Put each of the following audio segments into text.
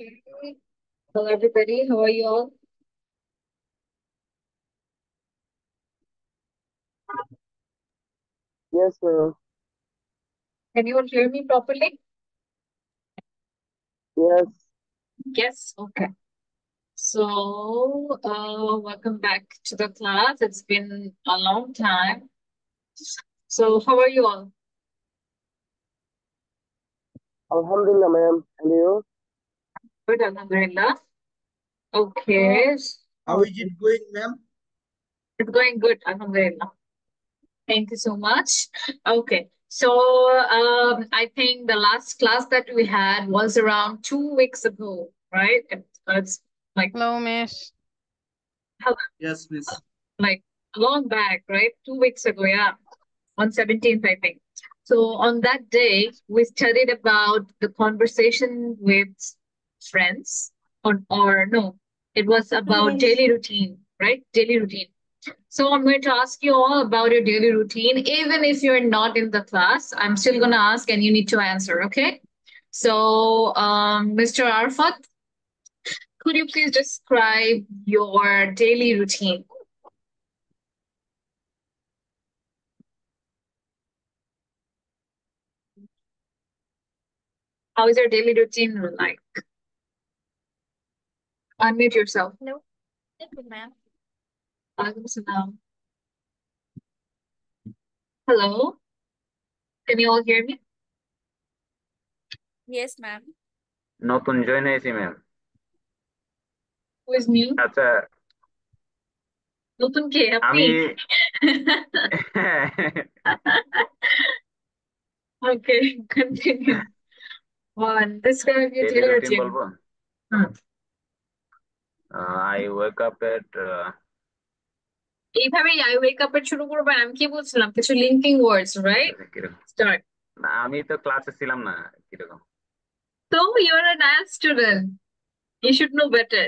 Okay. Hello, everybody. How are you all? Yes, Can you all hear me properly? yes, Yes. Okay. So, welcome back to the class. It's been a long time. So, how are you all? Alhamdulillah, ma'am. And you? Good, Alhamdulillah. Okay. How is it going, ma'am? It's going good, Alhamdulillah. Thank you so much. Okay. So, I think the last class that we had was around 2 weeks ago, right? It's like, Hello, Miss. Yes, miss. like long back, right? 2 weeks ago, yeah, on 17th, I think. So on that day, we studied about the conversation with friends, or no, it was about daily routine, right? Daily routine. So I'm going to ask you all about your daily routine. Even if you're not in the class, I'm still going to ask and you need to answer, okay? So, Mr. Arfat, could you please describe your daily routine? How is your daily routine like? Unmute yourself. Hello. Good, ma'am. Alaikum salam. Hello. Can you all hear me? Yes, ma'am. নতুন join হয়েছি ma'am. Who is new? আচ্ছা নতুন কে আপনি? আমি Okay, continue. One, describe your daily daily routine routine. বলবো। হুম। I wake up at এইভাবেই I wake up এর শুরু করবেন। আমি কি বলছিলাম? কিছু linking words, right? কিরকম? Start. না, আমি তো ক্লাসে ছিলাম না। কিরকম? So you're an IELTS student. You should know better.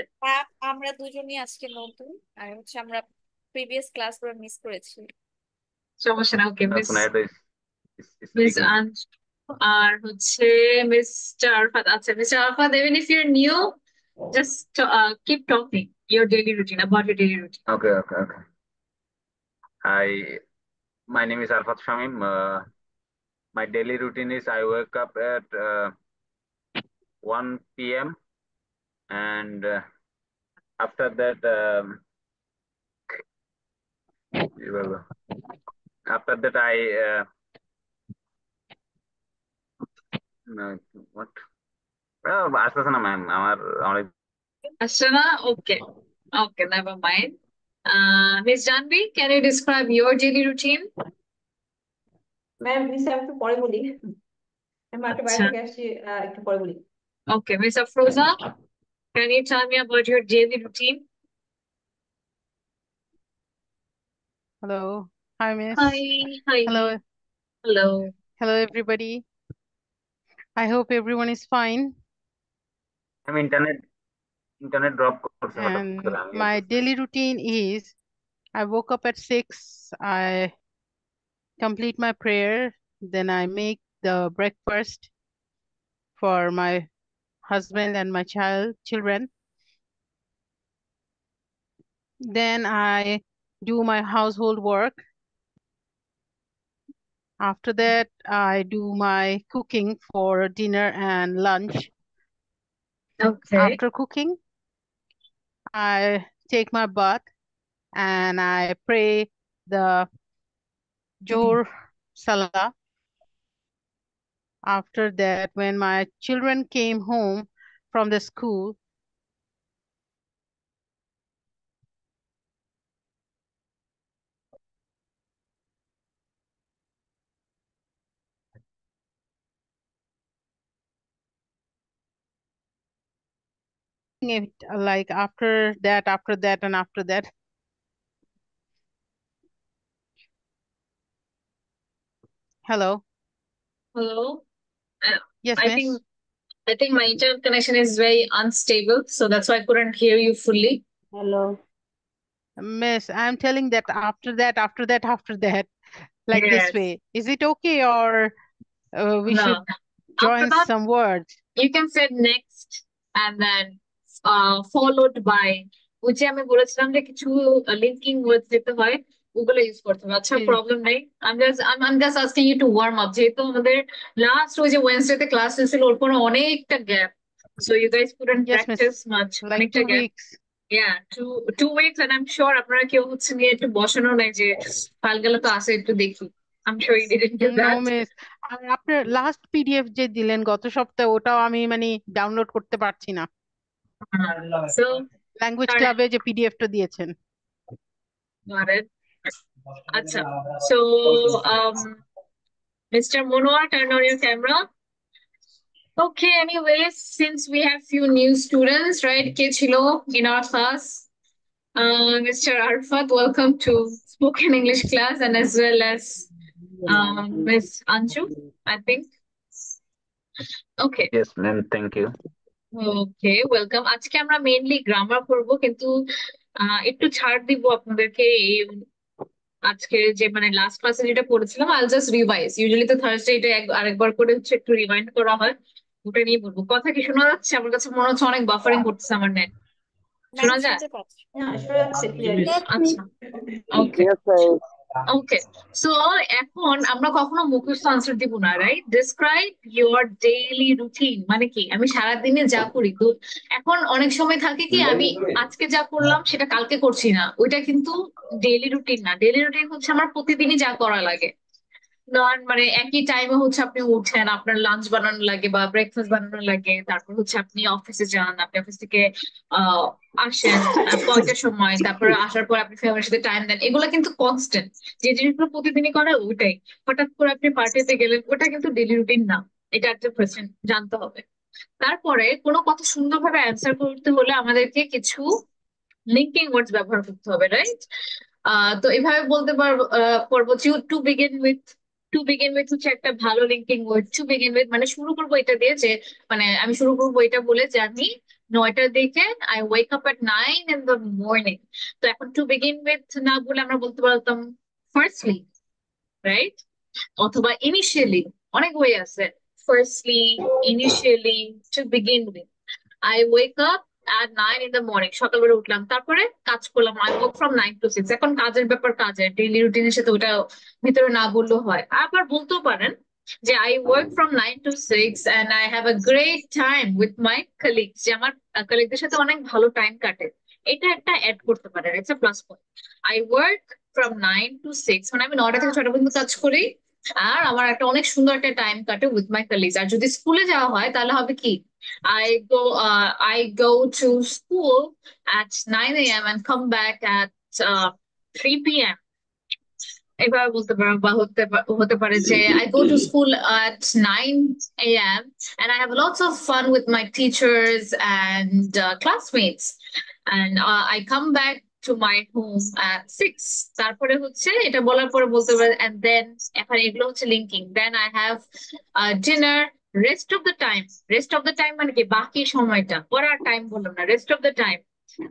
আমরা দুজনই আজকে নতুন আর হচ্ছে আমরা প্রিভিয়াস ক্লাসগুলো মিস করেছি। সমস্যা না। Okay, Miss কোনো একটা Miss স্পিকিং। Anj আর হচ্ছে Mr. Arfat. আচ্ছা, Mr. Arfat, even if you're new, just keep talking your daily routine, about your daily routine. Okay, okay, okay. My name is Arfat Shamim. My daily routine is I wake up at 1 p.m. and after that after that I what? আসতেছে না ma'am আমার অনেক। Ashana, okay. Okay, never mind. Miss Janvi, can you describe your daily routine? Ma'am please আমি একটু পরে বলি, আমি মাত্র বাইরে আচ্ছা। থেকে আসছি, একটু পরে বলি। Okay, Miss Afroza, can you tell me about your daily routine? Hello. Hi, Miss. Hi, hi. Hello. Hello. Hello, everybody. I hope everyone is fine. আমি ইন্টারনেট ড্রপ করছে হঠাৎ And করে আমি my daily routine is I woke up at 6. I complete my prayer. Then I make the breakfast for my husband and my children. Then I do my household work. After that, I do my cooking for dinner and lunch. Okay. After cooking, I take my bath and I pray the Johor Salah. After that, when my children came home from the school, it like after that, and after that. Hello. Hello. Yes, I think miss. my internet connection is very unstable, so that's why I couldn't hear you fully. Hello Miss, I'm telling that after that, like this Yes. way. Is it okay, or we No. should After join that, some words? you can say next. and then followed by ওই যে আমি বলেছিলাম যে কিছু linking ওয়ার্ডস দিতে হয় ওগুলো use করতে হবে আচ্ছা জি প্রবলেম নেই I'm just asking you to warm up যেহেতু আমাদের লাস্ট ওই যে ওয়েনসডে তে ক্লাস হয়েছিল ওর পরে অনেকটা gap so you guys couldn't yes miss practice much like অনেকটা 2 gap weeks yeah two weeks and I'm sure আপনারা কেউ হচ্ছে নিয়ে একটু বসানো নাই যে ফাইলগুলো তো আছে একটু দেখি I'm sure you didn't do no that miss আর আপনার লাস্ট পিডিএফ যে দিলেন গত সপ্তাহে ওটাও আমি মানে ডাউনলোড করতে পারছি না so ল্যাঙ্গুয়েজ all right, ক্লাবে যে পিডিএফটা দিয়েছেন got it আচ্ছা so um Mr. Monwar, turn on your camera. Okay, anyways, since we have few new students, right, কে ছিল in our class? Mr. Arfat, welcome to spoken English class, and as well as Miss Anju, I think. Okay, Yes, ma'am. Thank you. okay, welcome. আজকে আমরা mainly grammar করব কিন্তু একটু ছাড় দিব আপনাদেরকে এই আজকে যে মানে লাস্ট ক্লাসে যেটা পড়েছিলাম আইল জাস্ট রিভাইজ ইউজুয়ালি তো থার্সডে এটা আরেকবার করে হচ্ছে একটু রিমাইন্ড করা হয় ওটা নিয়ে বলবো কথা কি শোনা যাচ্ছে আমার কাছে মনে হচ্ছে অনেক বাফারিং করতেছে আমার নেট ম্যাম শোনা যায় শুনতে পাচ্ছি হ্যাঁ শোনা যাচ্ছে ক্লিয়ারলি আচ্ছা ওকে Yes, ma'am. ওকে সো এখন আমরা কখনো মুখস্থ আনসার দিব না right describe your daily routine মানে কি আমি সারাদিনে যা করি তো এখন অনেক সময় থাকে কি আমি আজকে যা করলাম সেটা কালকে করছি না ওইটা কিন্তু ডেইলি রুটিন না ডেইলি রুটিন হচ্ছে আমার প্রতিদিনই যা করা লাগে নন মানে একই টাইমে হচ্ছে আপনি উঠেন আপনার লাঞ্চ বানানো লাগে বা ব্রেকফাস্ট বানানো লাগে তারপর হচ্ছে আপনি অফিসে যান আপনি অফিস থেকে আহ আসেন কয়টার সময় তারপর আসার পর আপনি ফ্যামিলির সাথে টাইম দেন এগুলো কিন্তু কনস্ট্যান্ট যে জিনিসগুলো প্রতিদিনই করে ওইটাই হঠাৎ করে আপনি পার্টিতে গেলেন ওটা কিন্তু ডেলি রুটিন না এটা একটা কোয়েশ্চেন জানতে হবে তারপরে কোনো কথা সুন্দরভাবে অ্যান্সার করতে হলে আমাদেরকে কিছু লিঙ্কিং ওয়ার্ডস ব্যবহার করতে হবে রাইট তো এভাবে বলতে পারবো টু বিগিন উইথ হচ্ছে একটা ভালো linking word to begin with মানে শুরু করবো এটা দিয়ে যে মানে আমি শুরু করবো এটা বলে যে আমি 9টার দিকে I wake up at 9 in the morning তো এখন টু বিগিন উইথ না বলে আমরা বলতে পারতাম ফার্স্টলি রাইট অথবা ইনিশিয়ালি অনেক ওয়ে আছে firstly initially two begin with I wake up at 9 in the morning সকালবেলা উঠলাম তারপরে কাজ করলাম I work from 9 to 6 এখন কাজের ব্যাপার কাজের ডেইলি রুটিনের সাথে ওটা ভিতরে না বললেও হয় আবার বলতেও পারেন যে I work from 9 to 6 and I have a great time with my colleagues যে আমার কলিগদের সাথে অনেক ভালো টাইম কাটে এটা একটা অ্যাড করতে পারেন it's a plus point I work from 9 to 6 মানে আমি 9টা থেকে 6টা পর্যন্ত কাজ করি আর আমার একটা অনেক সুন্দর একটা টাইম কাটে উইথ মাই কলিগস আর যদি স্কুলে যাওয়া হয় তাহলে হবে কি I go to school at 9 a.m. and come back at 3 p.m. এভাবে বলতে পারো বা হতে পারে যে I go to school at 9 a.m. and I have lots of fun with my teachers and classmates and I come back to my home at 6 তারপরে হচ্ছে এটা বলার পরে বলতে পারে and then এখন এগুলো হচ্ছে linking then I have dinner rest of the time মানে কি বাকি সময়টা পড়ার টাইম বললাম না rest of the time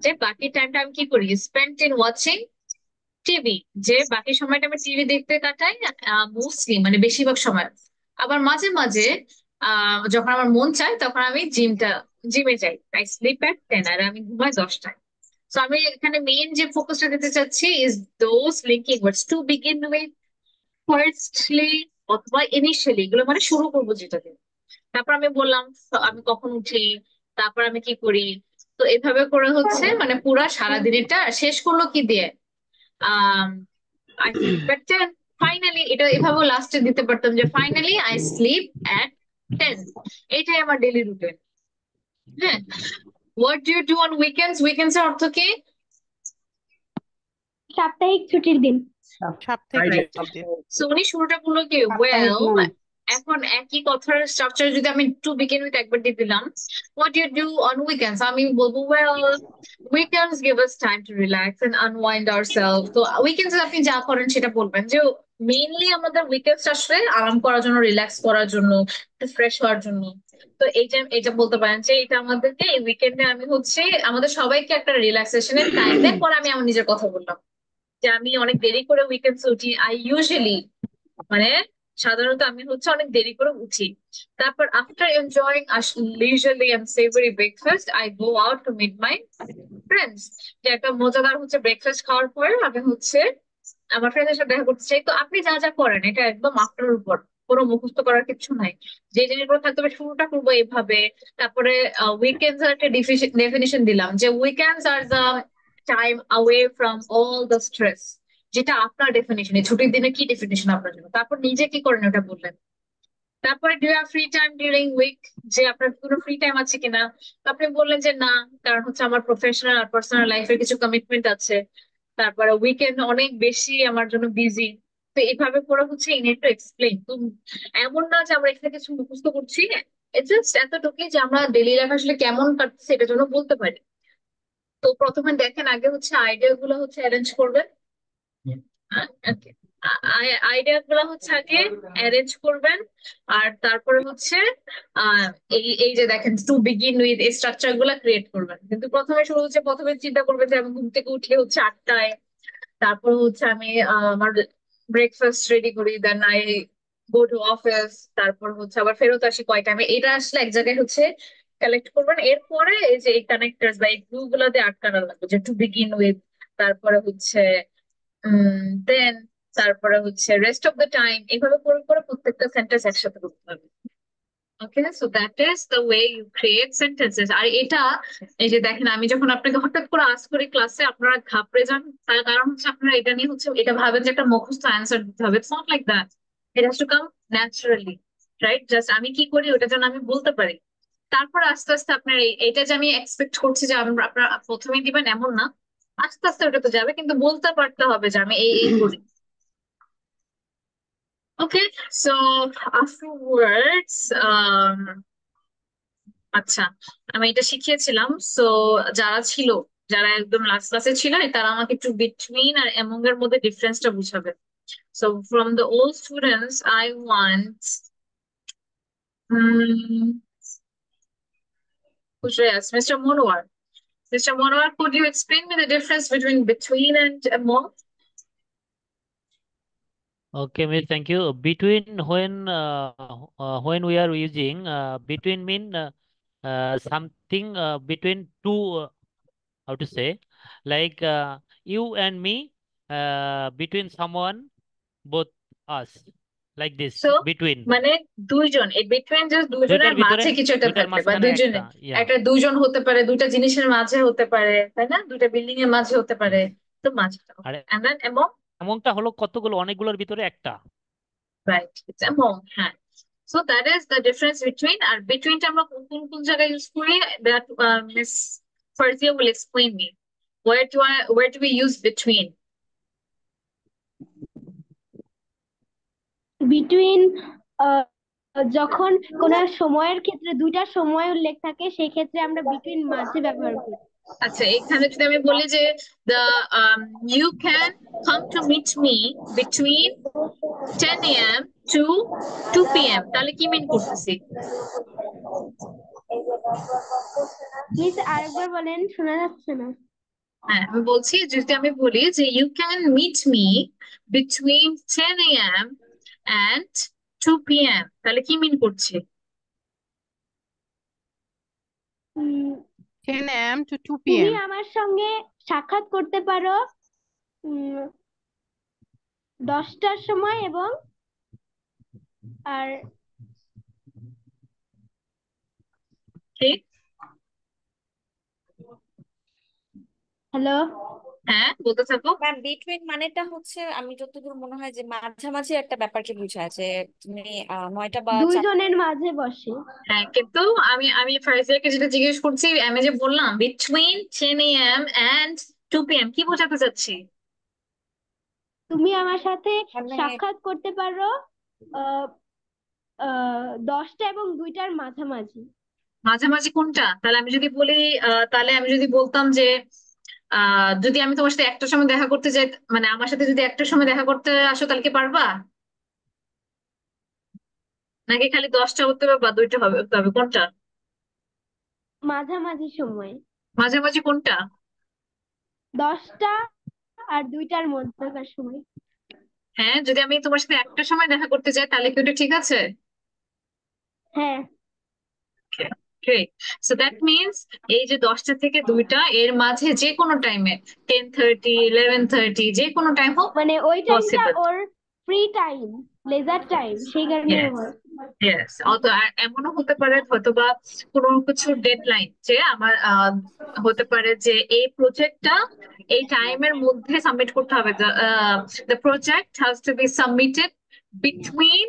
যে বাকি টাইমটা আমি কি করি spent in watching টিভি যে বাকি সময়টা আমি টিভি দেখতে কাটাই মোস্টলি মানে বেশিরভাগ সময় আবার মাঝে মাঝে যখন আমার মন চায় তখন আমি জিমে যাই আই স্লিপ এট 10 আর আমি ঘুমাই 10টায় সো আমি এখানে মেইন যে ফোকাসটা দিতে চাচ্ছি is those linking words two begin with firstly অথবা ইনিশিয়ালি এগুলো মানে শুরু করবো যেটাকে তারপর আমি বললাম আমি কখন উঠি তারপর আমি কি করি তো এভাবে করে হচ্ছে মানে পুরা সারাদিনটা শেষ করলো কি দিয়ে I sleep at 10 ফাইনালি এটা এভাবে লাস্টে দিতে পারতাম যে ফাইনালি I sleep at 10 এটাই আমার ডেইলি রুটিন হ্যাঁ what do you do on weekends এর অর্থ কি সাপ্তাহিক ছুটির দিন সাপ্তাহিক সো উনি শুরুটা বললো কি well এখন একই কথার স্ট্রাকচার যদি আমি টু বিগিন উইথ একবার দিয়ে দিলাম what do you do on weekends আমি বলবো well weekends give us time to relax and unwind ourselves তো weekends আপনি যা করেন সেটা বলবেন যে মেইনলি আমাদের উইকেন্ডস আসলে আরাম করার জন্য রিল্যাক্স করার জন্য একটু ফ্রেশ হওয়ার জন্য তো এটা বলতে পারেন যে এটা আমাদেরকে এই উইকেন্ডে আমি হচ্ছে আমাদের সবাইকে একটা রিল্যাক্সেশনের টাইম দেন পরে আমি আমার নিজের কথা বললাম যে আমি অনেক দেরি করে উইকেন্ডস উঠি আই ইউজুয়ালি মানে সাধারণত আমি হচ্ছে অনেক দেরি করে উঠি। তারপর after enjoying leisurely and savory breakfast I go out to meet my friends। যে একটা মজাদার হচ্ছে ব্রেকফাস্ট খাওয়ার পরে আমি হচ্ছে আমার ফ্রেন্ডের সাথে দেখা করতে চাই। তো আপনি যা যা করেন এটা একদম আপনার উপর, কোনো মুখস্থ করার কিছু নাই। যে জিনিসগুলো থাকতে হবে শুরুটা করবো এইভাবে। তারপরে উইকেন্ডস এর একটা ডেফিনিশন দিলাম যে weekends are the time away from all the stress. যেটা আপনার ডেফিনিশন, ছুটির দিনে কি ডেফিনিশন আপনার জন্য, তারপর নিজে কি করেন ওটা বললেন। তারপরে do have free time during week, যে আপনার কোনো ফ্রি টাইম আছে কিনা। তো আপনি বললেন যে না, কারণ হচ্ছে আমার প্রফেশনাল আর পার্সোনাল লাইফের কিছু কমিটমেন্ট আছে। তারপরে উইকেন্ড অনেক বেশি আমার জন্য বিজি। তো এইভাবে করে হচ্ছে ইউ নিড টু এক্সপ্লেইন। তো এমন না যে আমরা এখানে কিছু মুখস্থ করছি, জাস্ট এতটুকুই যে আমরা ডেইলি লাইফ আসলে কেমন কাটছে এটার জন্য বলতে পারি। তো প্রথমে দেখেন আগে হচ্ছে আইডিয়া গুলো হচ্ছে অ্যারেঞ্জ করবেন। আইডিয়া গুলো হচ্ছে আগে অ্যারেঞ্জ করবেন। আর তারপরে হচ্ছে আহ এই এই যে দেখেন টু বিগিন উইথ এই স্ট্রাকচার গুলা ক্রিয়েট করবেন। কিন্তু প্রথমে শুরু হচ্ছে, প্রথমে চিন্তা করবেন যে আমি ঘুম থেকে উঠলে হচ্ছে 8টায়। তারপর হচ্ছে আমি আমার ব্রেকফাস্ট রেডি করি, then I go to office. তারপর হচ্ছে আবার ফেরত আসি কয়টা, আমি এটা আসলে এক জায়গায় হচ্ছে কালেক্ট করবেন। এরপরে এই যে এই কানেক্টরস বা এই গ্লু গুলো দিয়ে আটকানো লাগবে, যে টু বিগিন উইথ, তারপরে হচ্ছে দেন, তারপরে হচ্ছে রেস্ট অফ দ্য টাইম। এভাবে করে করে প্রত্যেকটা সেন্টেন্স একসাথে করতে হবে। Okay, so that is the way you create sentences. আর এটা এই যে দেখেন আমি যখন আপনাকে হঠাৎ করে আস্ক করি ক্লাসে, আপনারা ঘাবড়ে যান। তার কারণ হচ্ছে আপনারা এটা নিয়ে হচ্ছে এটা ভাবেন যে একটা মুখস্থ অ্যান্সার দিতে হবে। It's not like that. It has to come naturally, right? Just আমি কি করি ওটা যেন আমি বলতে পারি। তারপর আস্তে আস্তে আপনার এটা যে আমি এক্সপেক্ট করছি যে আপনারা প্রথমেই দিবেন এমন না। আস্তে আস্তে ওটা তো যাবে, কিন্তু বলতে পারতে হবে যে আমি এই এই করি। ওকে, সো afterwards আচ্ছা, আমি এটা শিখিয়েছিলাম। সো যারা ছিল, যারা একদম লাস্ট ক্লাসে ছিল, তারা আমাকে একটু বিটুইন আর এমং এর মধ্যে ডিফারেন্সটা বুঝাবে। So from the old students I want Mr. Monowar. Mr. Monowar, could you explain me the difference between between and among? Okay, Miss, thank you. Between when we are using between mean something between two how to say like you and me between someone both us like this So between মানে দুইজন, এই between just দুইজনের দুইটার ভিতরে মাঝে কিছু একটা দুইটার থাকবে, বা মাঝখানে দুইজনে একটা ইয়া একটা দুইজন হতে পারে, দুইটা জিনিসের মাঝে হতে পারে, তাই না? দুইটা বিল্ডিং এর মাঝে হতে পারে। yes তো মাঝটা আর and then among, এমনটা হলো কতগুলো অনেকগুলোর ভিতরে একটা right, it's among, হ্যাঁ। So that is the difference between, R between টা আমরা কোন কোন কোন জায়গায় ইউজ করি, that Miss Farzia will explain me. Where do we use between? Between যখন কোন সময়ের ক্ষেত্রে দুইটা সময় উল্লেখ থাকে সেই ক্ষেত্রে আমরা বিটুইন মাঝে ব্যবহার করি। আচ্ছা, এখানে যদি আমি বলি যে the you can come to meet me between 10 a.m. to 2 p.m. তাহলে কি মিন করতেছি? মিস আরেকবার বলেন, শোনা যাচ্ছে না। হ্যাঁ, আমি বলছি যদি আমি বলি যে you can meet me between 10 a.m. and 2 p.m. তাহলে কি মিন করছে? 10 a.m. to 2 তুমি p.m. আমার সঙ্গে সাক্ষাৎ করতে পারো 10টার সময় এবং আর ঠিক, হ্যালো, হ্যাঁ বলতে থাকো। ম্যাম বিটুইন মানেটা হচ্ছে আমি যতদূর মনে হয় যে মাঝামাঝি একটা ব্যাপারকে বোঝায়, যে তুমি 9টা বা 4টা। দুইজনের মাঝে বসে। হ্যাঁ, কিন্তু আমি আমি ফাইজিয়াকে যেটা জিজ্ঞেস করছি, আমি যে বললাম বিটুইন 10 a.m. and 2 p.m. কি বোঝাতে চাচ্ছি? তুমি আমার সাথে মানে সাক্ষাৎ করতে পারো 10টা এবং 2টার মাঝামাঝি। মাঝামাঝি কোনটা? তাহলে আমি যদি বলি তাহলে আমি যদি বলতাম যে যদি আমি তোমার সাথে একটার সময় দেখা করতে যাই, মানে আমার সাথে যদি একটার সময় দেখা করতে আসো, তাহলে কি পারবা? নাকি খালি 10টা হতে হবে বা 2টা হতে হবে, কোনটা? মাঝামাঝি সময় মাঝামাঝি কোনটা? 10টা আর 2টার মধ্যকার সময়। হ্যাঁ, যদি আমি তোমার সাথে একটা সময় দেখা করতে চাই তাহলে কি ওটা ঠিক আছে? হ্যাঁ। গ্রেট। সো দ্যাট মিনস এই যে 10টা থেকে 2টা এর মাঝে যে কোনো টাইমে 10:30 11:30 যে কোনো টাইম হোক মানে ওই টাইমটা পসিবল। ওর ফ্রি টাইম, লেজার টাইম, সেই কারণে হয়। ইয়েস, অত আর এমনও হতে পারে হয়তোবা কোনো কিছু ডেডলাইন যে আমার হতে পারে যে এই প্রজেক্টটা এই টাইমের মধ্যে সাবমিট করতে হবে। The project has to be submitted between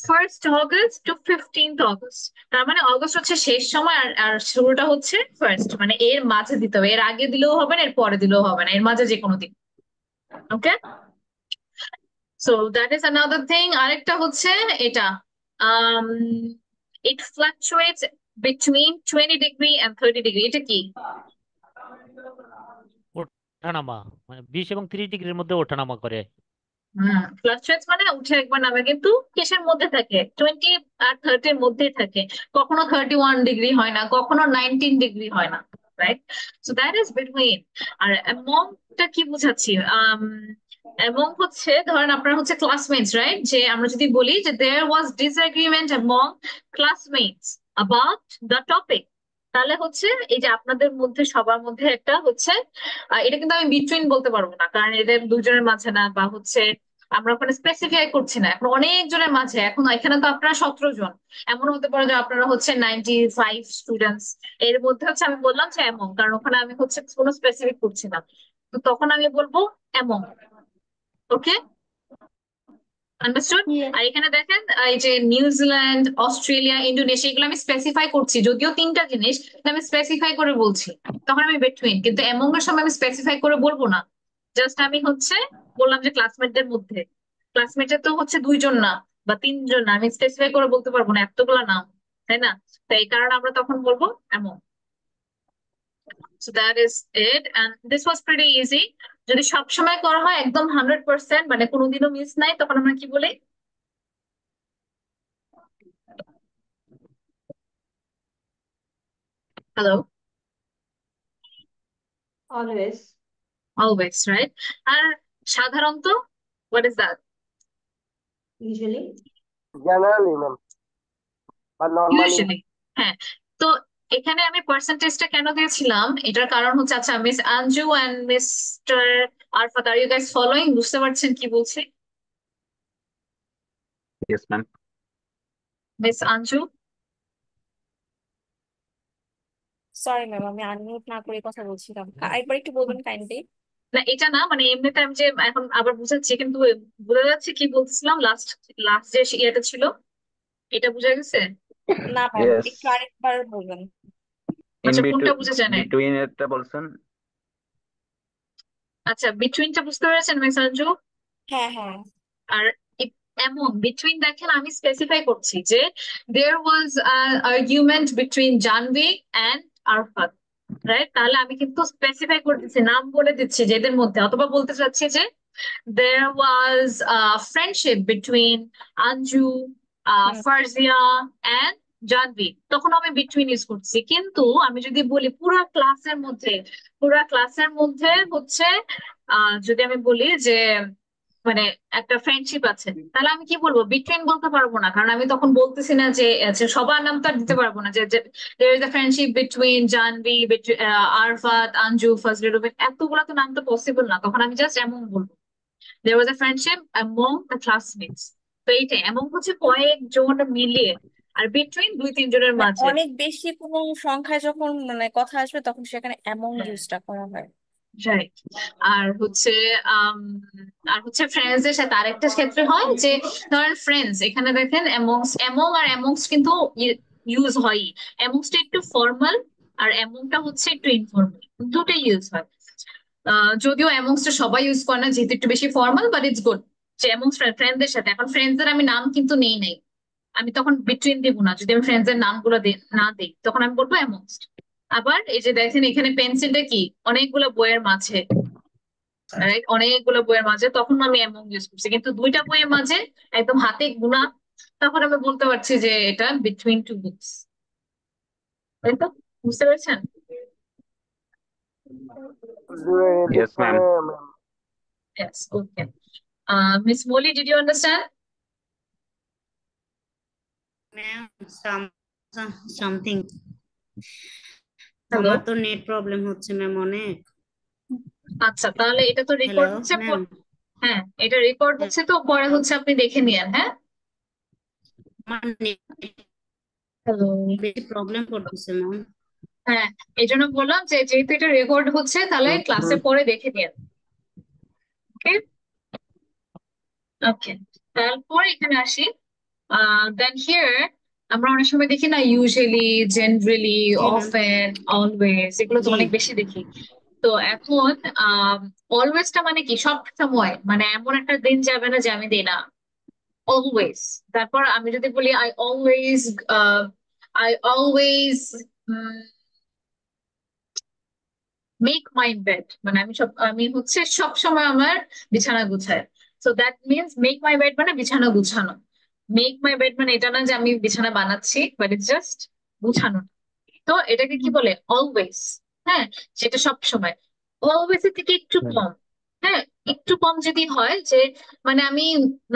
1st August to 15th August। তার মানে অগস্ট হচ্ছে শেষ সময় আর শুরুটা হচ্ছে ফার্স্ট, মানে এর মাঝে দিতে হবে, এর আগে দিলেও হবে না এর পরে দিলেও হবে না, এর মাঝে যে কোনো দিন। Okay, so that is another thing. আরেকটা হচ্ছে এটা it fluctuates between 20 degree and 30 degree. এটা কি? ওঠানামা, মানে 20 এবং 30 ডিগ্রির মধ্যে ওঠানামা করে। ফ্লাকচুয়েটস মানে উঠে একবার নামে, কিন্তু কিসের মধ্যে থাকে? 20 আর 30-র মধ্যেই থাকে। কখনো 31 ডিগ্রি হয় না, কখনো 19 ডিগ্রি হয় না, right? So that is between. আর অ্যামংটা কি বুঝাচ্ছি? অ্যামং হচ্ছে ধরেন আপনারা হচ্ছে ক্লাসমেটস, রাইট? যে আমরা যদি বলি যে there was disagreement among classmates about the topic, তাহলে হচ্ছে এই যে আপনাদের মধ্যে সবার মধ্যে একটা হচ্ছে এটা কিন্তু আমি বিটুইন বলতে পারবো না, কারণ এদের দুজনের মাঝে না, বা হচ্ছে আমরা ওখানে স্পেসিফাই করছি না, এখন অনেক জনের মাঝে। এখন এখানে তো আপনারা 17 জন, এমন হতে পারে যে আপনারা হচ্ছে 95 স্টুডেন্টস, এর মধ্যে হচ্ছে আমি বললাম যে এমন, কারণ ওখানে আমি হচ্ছে কোনো স্পেসিফিক করছি না, তো তখন আমি বলবো এমন। ওকে, আন্ডারস্টুড? Yes. আর এখানে দেখেন এই যে নিউজিল্যান্ড, অস্ট্রেলিয়া, ইন্দোনেশিয়া, এগুলো আমি স্পেসিফাই করছি, যদিও 3টা জিনিস কিন্তু আমি স্পেসিফাই করে বলছি, তখন আমি বিটুইন। কিন্তু এমং এর সময় আমি স্পেসিফাই করে বলবো না, জাস্ট আমি হচ্ছে বললাম যে ক্লাসমেটদের মধ্যে। ক্লাসমেটের তো হচ্ছে 2 জন না বা 3 জন না, আমি স্পেসিফাই করে বলতে পারবো না এতগুলা নাম, তাই না? তাই এই কারণে আমরা তখন বলবো এমন। So that is it, and this was pretty easy. যদি সবসময় করা হয় একদম 100%, মানে কোনোদিনও মিস নাই, তখন আমরা কি বলি? হ্যালো? অলওয়েজ। Always, right? আর সাধারণত, what is that? Usually. Generally, ma'am. But normally, usually. হ্যাঁ, তো এখানে আমি পার্সেন্টেজটা কেন দিয়েছিলাম এটার কারণ হচ্ছে, আচ্ছা miss Anju and mister Arfat, আর ইউ গাইস ফলোইং? বুঝতে পারছেন কি বলছি? Yes, ma'am. Miss Anju? Sorry ma'am, আমি আনমিউট না করে কথা বলছিলাম, একবার একটু বলবেন কাইন্ডলি। না এটা না, মানে এমনিতে আমি যে এখন আবার বুঝাচ্ছি, কিন্তু বোঝা যাচ্ছে কি বলছিলাম? লাস্ট লাস্ট যে ইয়েটা ছিল, এটা বোঝা গেছে? না ম্যাম, Yes. একটু আরেকবার বলবেন। In আচ্ছা, কোনটা between, বুঝা যায় না? between এটা বলছেন? আচ্ছা, বিটুইনটা বুঝতে পেরেছেন মিস আঞ্জু? হ্যাঁ হ্যাঁ। আর এমন বিটুইন দেখেন আমি স্পেসিফাই করছি যে there was argument between Jahnavi and Arafat, right? তাহলে আমি কিন্তু স্পেসিফাই করে দিচ্ছি, নাম বলে দিচ্ছি যে এদের মধ্যে, অথবা বলতে চাচ্ছি যে there was a friendship between Anju, Farzia and Jahnavi, তখন আমি বিটুইন ইউজ করছি। কিন্তু আমি যদি বলি পুরা ক্লাসের মধ্যে হচ্ছে যদি আমি বলি যে মানে একটা ফ্রেন্ডশিপ আছে, তাহলে আমি কি বলবো? বিটুইন বলতে পারবো না, কারণ আমি তখন বলতেছি না যে সবার নাম তো আর দিতে পারবো না, যে there is a friendship between Jahnavi, Arfat, Anju, Fazle, Rubin, এতগুলা তো নাম তো পসিবল না, তখন আমি জাস্ট এমন বলবো there was a friendship among the classmates। তো এইটাই, এমন হচ্ছে কয়েকজন মিলিয়ে, আর বিটুইন 2-3 জনের মানে মাঝে। অনেক বেশি কোনো সংখ্যায় যখন মানে কথা আসবে তখন সেখানে অ্যামং ইউজটা করা হয়। রাইট। আর হচ্ছে ফ্রেন্ডস এর সাথে আরেকটা ক্ষেত্রে হয় যে ধরেন ফ্রেন্ডস, এখানে দেখেন এমং আর অ্যামংস কিন্তু ইউজ হয়। অ্যামংসটা একটু ফর্মাল আর অ্যামংটা হচ্ছে একটু ইনফর্মাল, দুটোই ইউজ হয়। যদিও অ্যামংসটা সবাই ইউজ করে না, যেহেতু একটু বেশি ফর্মাল, বাট ইটস গুড যে অ্যামংস ফ্রেন্ডদের সাথে। এখন ফ্রেন্ডসদের আমি নাম কিন্তু নেই নাই, আমি তখন বিটুইন দেবো না, যদি আমি ফ্রেন্ডসদের নামগুলো না দিই তখন আমি বলবো অ্যামংস্ট। আবার এই যে দেখেন এখানে পেন্সিলটা কি, অনেকগুলো বইয়ের মাঝে, রাইট? অনেকগুলো বইয়ের মাঝে, তখন আমি অ্যামং ইউজ করছি। কিন্তু 2টা বইয়ের মাঝে একদম হাতে গুনা, তখন আমি বলতে পারছি যে এটা বিটুইন 2 বুকস। তাই তো? বুঝতে পেরেছেন? this Yes, ma'am. ma'am. Yes, okay. Miss Molly, did you understand? Ma'am something hello আমার তো নেট প্রবলেম হচ্ছে ম্যাম অনেক। আচ্ছা, তাহলে এটা তো হ্যালো রেকর্ড হচ্ছে ম্যাম। হ্যাঁ, এটা রেকর্ড হচ্ছে, তো পরে হচ্ছে আপনি দেখে নিয়েন। হ্যাঁ, আমার নেট হ্যালো। বেশি প্রবলেম করতেছে ম্যাম। হ্যাঁ, এই জন্য বললাম যে যেহেতু এটা রেকর্ড হচ্ছে তাহলে ক্লাসে পরে দেখে নিন। ওকে ওকে, তারপর এখানে আসি। দেন হিয়ার আমরা অনেক সময় দেখি না, ইউজুয়ালি, জেনারেলি, জি ম্যাম। অফেন, অলওয়েজ, এগুলো তো জি অনেক বেশি দেখি। তো এখন অলওয়েজটা মানে কি? সব সময়, মানে এমন একটা দিন যাবে না যে আমি দিই না, অলওয়েজ। তারপর আমি যদি বলি I always make my bed, মানে আমি হচ্ছে সব সময় আমার বিছানা গুছাই। So that means make my bed মানে বিছানা গুছানো। মেক মাই বেড মানে এটা না যে আমি বিছানা বানাচ্ছি, বাট ইটস জাস্ট গুছানো। তো এটাকে কি বলে? অলওয়েজ। হ্যাঁ, সেটা সব সময়। অলওয়েজ এর থেকে একটু কম। হ্যাঁ, একটু কম যদি হয় যে মানে আমি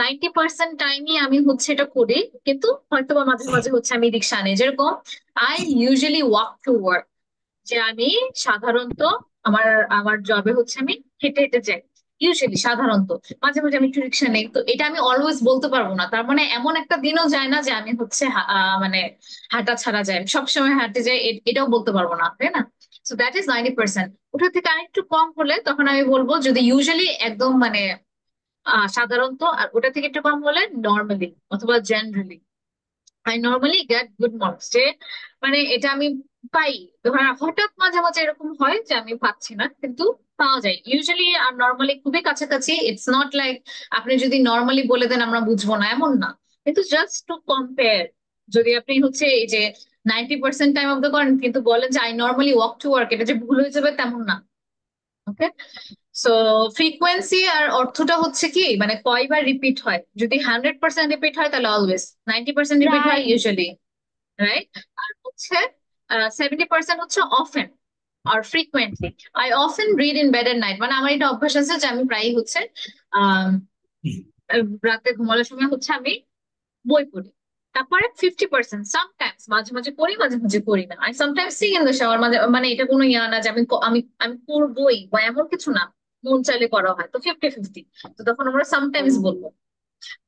90% টাইমই আমি হচ্ছে এটা করি, কিন্তু হয়তো বা মাঝে মাঝে হচ্ছে আমি রিক্সা আনি, যেরকম I usually walk to work. যে আমি সাধারণত আমার আমার জবে হচ্ছে আমি হেঁটে হেঁটে যাই, ইউজুয়ালি, সাধারণত। মাঝে মাঝে আমি একটু রিক্সা নেই, তো এটা আমি অলওয়েজ বলতে পারবো না। তার মানে এমন একটা দিনও যায় না যে আমি হচ্ছে মানে হাঁটা ছাড়া যায়, সবসময় হাঁটে যাই, এটাও বলতে পারবো না, তাই না? So that is 90%। ওটা থেকে আরেকটু কম হলে তখন আমি বলবো, যদি ইউজুয়ালি একদম মানে সাধারণত, আর ওটা থেকে একটু কম হলে নর্মালি অথবা generally. I normally get good marks, যে মানে এটা আমি পাই। ধর হঠাৎ মাঝে মাঝে এরকম হয় যে আমি পাচ্ছি না, কিন্তু পাওয়া যায় ইউজুয়ালি। আর নর্মালি খুবই কাছাকাছি। ইটস নট লাইক আপনি যদি নর্মালি বলে দেন আমরা বুঝবো না, এমন না। কিন্তু জাস্ট টু কম্পেয়ার, যদি আপনি হচ্ছে এই যে 90% টাইম অফ দ্য করেন কিন্তু বলেন যে I normally walk to work, এটা যে ভুল হয়ে যাবে তেমন না। ওকে, সো ফ্রিকোয়েন্সি আর অর্থটা হচ্ছে কি, মানে কয়বার রিপিট হয়। যদি 100% রিপিট হয় তাহলে অলওয়েজ, 90% রিপিট হয় রাইট। Usually, right? আর হচ্ছে 70% হচ্ছে অফেন আর frequently. I often read in bed at night, মানে আমার এটা অভ্যাস আছে যে আমি প্রায়ই হচ্ছে আহ রাতে ঘুমানোর সময় হচ্ছে আমি বই পড়ি। তারপরে 50% সামটাইমস, মাঝে মাঝে পড়ি, মাঝে মাঝে পড়ি না। I sometimes Singh in the shower, মাঝে, মানে এটা কোনো ইয়া না যে আমি আমি পড়বই বা এমন কিছু না, মন চাইলে করা হয়। তো 50-50, তো তখন আমরা সামটাইমস বলবো।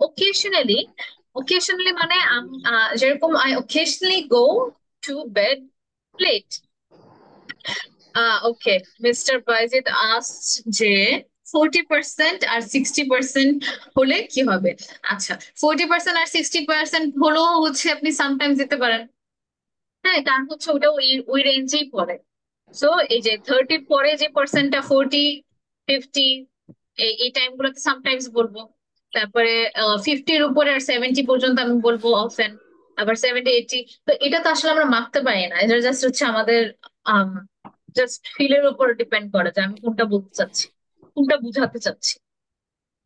occasionally occasionally মানে যেরকম I occasionally go to bed late. Okay, mister Bayzid asked যে 40% আর 60% হলে কি হবে? আচ্ছা, 40% আর 60% হলেও হচ্ছে আপনি সামটাইমস দিতে পারেন। হ্যাঁ, কারণ হচ্ছে ওটা ওই ওই রেঞ্জেই পড়ে। সো এই যে 30 পরে যে পার্সেন্টটা, 40, 50, এই টাইম গুলোতে সামটাইমস বলবো। তারপরে 50-র উপরে আর 70 পর্যন্ত আমি বলবো অফেন। আবার 70-80, তো এটা তো আসলে আমরা মাপতে পারি না, এটা জাস্ট হচ্ছে আমাদের জাস্ট ফিলের উপর ডিপেন্ড করে যে আমি কোনটা বলতে চাচ্ছি, কোনটা বুঝাতে চাচ্ছি।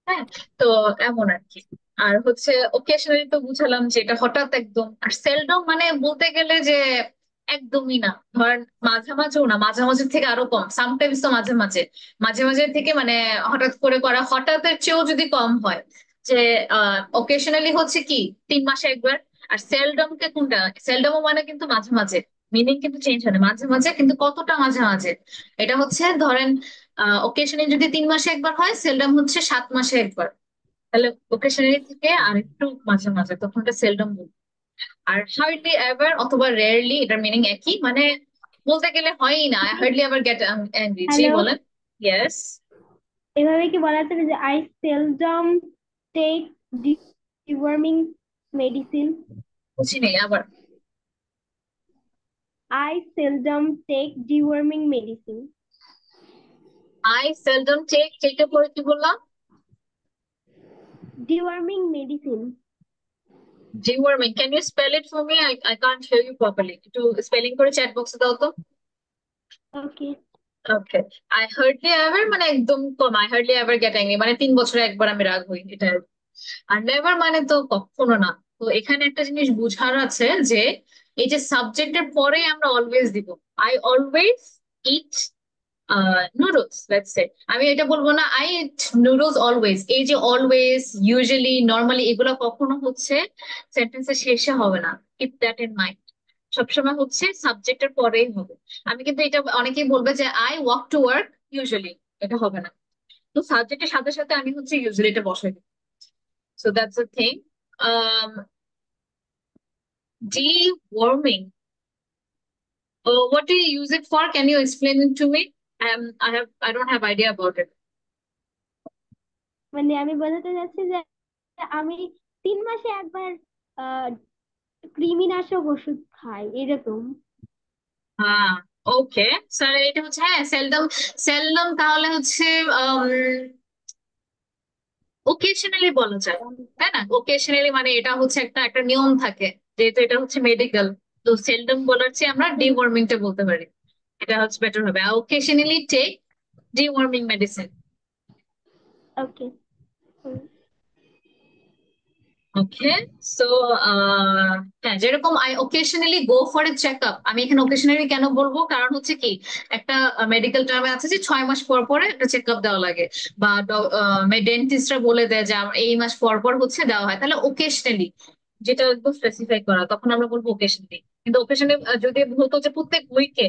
হ্যাঁ, তো এমন আর কি। আর হচ্ছে ওকেশনালি তো বুঝালাম যে এটা হঠাৎ একদম। আর সেলডম মানে বলতে গেলে যে একদমই না, ধরেন মাঝামাঝিও না, মাঝামাঝির থেকে আরো কম, সামটাইমস তো মাঝে মাঝে, মাঝে মাঝে থেকে মানে হঠাৎ করে করা, হঠাৎের চেয়েও যদি কম হয়। যে ওকেশনালি হচ্ছে কি 3 মাসে একবার। আর সেলডম কে কোনটা? সেলডমও মানে কিন্তু মাঝে মাঝে, মিনিং কিন্তু চেঞ্জ হয় না, মাঝে মাঝে, কিন্তু কতটা মাঝে মাঝে। এটা হচ্ছে ধরেন ওকেশনালি যদি 3 মাসে একবার হয়, সেলডম হচ্ছে 7 মাসে একবার। তাহলে ওকেশনালি থেকে আর একটু মাঝে মাঝে, তখন এটা সেলডম বলবো। আর হার্ডলি এভার অথবা রেয়ারলি, এটার মিনিং একই, মানে বলতে গেলে হয়ই না। I hardly ever get angry. জি হ্যালো, বলেন। ইয়েস। এভাবে কি বলা যাবে যে I seldom take deworming medicine? বুঝিনি আবার। I seldom take deworming medicine. I seldom টেকের পরে কি বললাম? Deworming medicine. Deworming, can you spell it for me? I can't hear you properly, একটু স্পেলিং করে চ্যাট বক্সে দাও তো। ওকে। ওকে, আই হার্ডলি এভার মানে একদম কম, I hardly ever get angry মানে 3 বছরে একবার আমি রাগ হই, এটা। আর নেভার মানে তো কখনো না। তো এখানে একটা জিনিস বুঝার আছে যে এই যে সাবজেক্টের পরে আমরা অলওয়েজ দিব। I always it noodles let's say, আমি এটা বলবো না আই ইট নুডলস অলওয়েজ। এই যে অলওয়েজ, ইউজুয়ালি, নর্মালি, এগুলো কখনো হচ্ছে সেন্টেন্সের শেষে হবে না, কিপ দ্যাট ইন মাইন্ড। সবসময় হচ্ছে সাবজেক্টের পরেই হবে। আমি কিন্তু এটা, অনেকেই বলবে যে I walk to work, usually এটা হবে না। তো সাবজেক্টের সাথে সাথে আমি হচ্ছে ইউজুয়ালি এটা বসাই দিই। So that's the thing. Deworming. What do you use it for? Can you explain it to me? I don't have idea about it. মানে আমি বোঝাতে চাচ্ছি যে আমি 3 মাসে একবার কৃমিনাশক ওষুধ খাই এরকম। হ্যাঁ, ওকে স্যার, এটা হচ্ছে, হ্যাঁ, সেলডম। সেলডম তাহলে হচ্ছে ওকেশনালি বলা যায়, তাই না? ওকেশনালি মানে এটা হচ্ছে একটা একটা নিয়ম থাকে, যেহেতু এটা হচ্ছে মেডিকেল। তো সেলডম বলার চেয়ে আমরা ডিওয়ার্মিংটা বলতে পারি, এটা হচ্ছে বেটার হবে। Occasionally take deworming medicine. Okay. Okay, so হ্যাঁ, যেরকম I occasionally go for a check up, আমি এখানে ওকেশনালি কেন বলবো, কারণ হচ্ছে কি, একটা মেডিকেল টার্মে আছে যে 6 মাস পর পরে একটা চেক আপ দেওয়া লাগে, বা ডেন্টিস্টরা বলে দেয় যে এই মাস পর পর হচ্ছে দেওয়া হয়, তাহলে ওকেশনালি, যেটা একদম স্পেসিফাই করা, তখন আমরা বলবো ওকেশনালি। কিন্তু ওকেশনালি যদি হতো যে প্রত্যেক উইকে,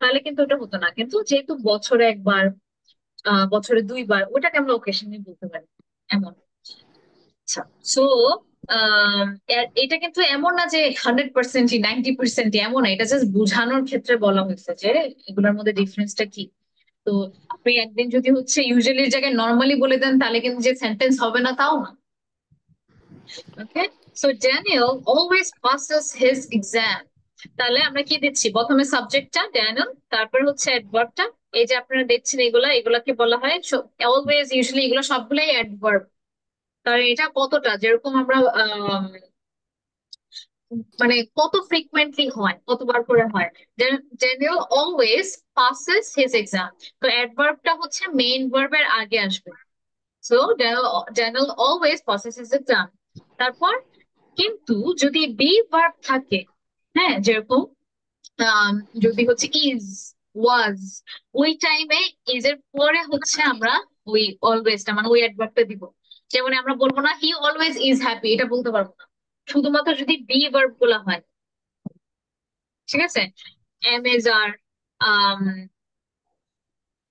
তাহলে কিন্তু ওটা হতো না। কিন্তু যেহেতু বছরে একবার, বছরে 2বার, ওটাকে আমরা ওকেশনালি বলতে পারি, এমন। আচ্ছা, সো এটা কিন্তু এমন না যে 100%, 90% এমন না, এটা জাস্ট বোঝানোর ক্ষেত্রে বলা হয়েছে যে এগুলোর মধ্যে ডিফারেন্সটা কি। তো আপনি একদিন যদি হচ্ছে ইউজুয়ালির জায়গায় নর্মালি বলে দেন, তাহলে কিন্তু যে সেন্টেন্স হবে না তাও না। Okay, so Daniel always passes his exam. তাহলে আমরা কি দিচ্ছি, প্রথমে সাবজেক্টটা ড্যানিয়েল, তারপর হচ্ছে অ্যাডভার্বটা। এই যে আপনারা দেখছেন এগুলাকে বলা হয় অলওয়েজ, ইউজুয়ালি, এগুলো সবগুলাই অ্যাডভার্ব। কারণ এটা কতটা, যেরকম আমরা মানে কত ফ্রিকুয়েন্টলি হয়, কতবার করে হয়। Daniel always passes his exam, তো অ্যাডভার্বটা হচ্ছে মেইন ভার্বের আগে আসবে। So Daniel always passes his exam. তারপর কিন্তু যদি বি ভার্ব থাকে, হ্যাঁ, যেরকম যদি হচ্ছে ইজ, ওয়াজ, ওই টাইমে ইজ এর পরে হচ্ছে আমরা ওই অলওয়েজটা, মানে ওই অ্যাডভার্বটা দিব। যেমন আমরা বলবো না হি অলওয়েজ ইজ হ্যাপি, এটা বলতে পারবো না, শুধুমাত্র যদি বি ভার্ব গুলা হয়। ঠিক আছে, am is are,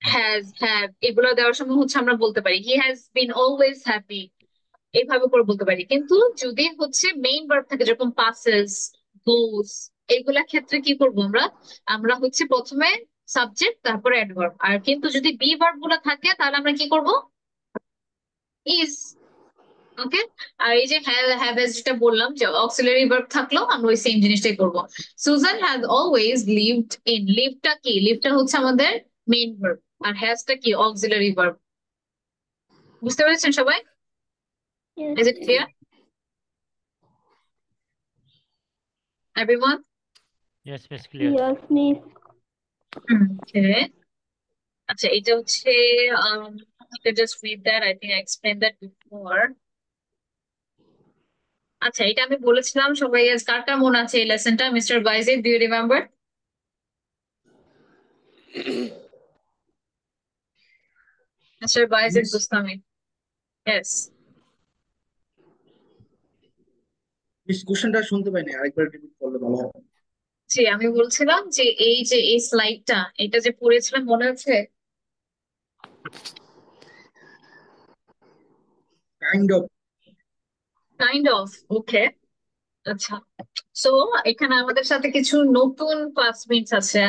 has, have, এগুলো দেওয়ার সময় হচ্ছে আমরা বলতে পারি he has been always happy, এইভাবে করে বলতে পারি। কিন্তু যদি হচ্ছে মেইন ভার্ব থাকে, যেরকম পাসেস, গোস, এইগুলা ক্ষেত্রে কি করবো আমরা, আমরা হচ্ছে প্রথমে সাবজেক্ট, তারপরে অ্যাডভার্ব। আর কিন্তু যদি বি ভার্ব গুলা থাকে, তাহলে আমরা কি করব, ইজ। ওকে, আর এই যে হ্যাভ এজ যেটা বললাম, যে অক্সিলারি ভার্ব থাকলেও আমরা ওই সেম জিনিসটাই করবো। Susan has always lived in, লিভটা কি, লিভটা হচ্ছে আমাদের মেইন ভার্ব, আর হ্যাজটা কি, অক্সিলারি ভার্ব। বুঝতে পেরেছেন সবাই? Is it clear everyone? Yes, Miss, clear. Yes, miss. Okay. আচ্ছা, এটা হচ্ছে you can just read that. I think I explained that before. আচ্ছা, এটা আমি বলেছিলাম সবাই, কার কার মনে আছে এই লেসনটা? Mister Bayazid, do you remember? Mister Bayazid Yes. Bustami, yes. Miss কোশ্চেনটা শুনতে পাইনি, আরেকবার রিপিট করলে ভালো হবে। জি, আমি বলছিলাম যে এই স্লাইডটা, এটা যে পড়েছিলাম মনে আছে? Kind of. ওকে, আচ্ছা। সো এখানে আমাদের সাথে কিছু নতুন ক্লাসমেটস আছে।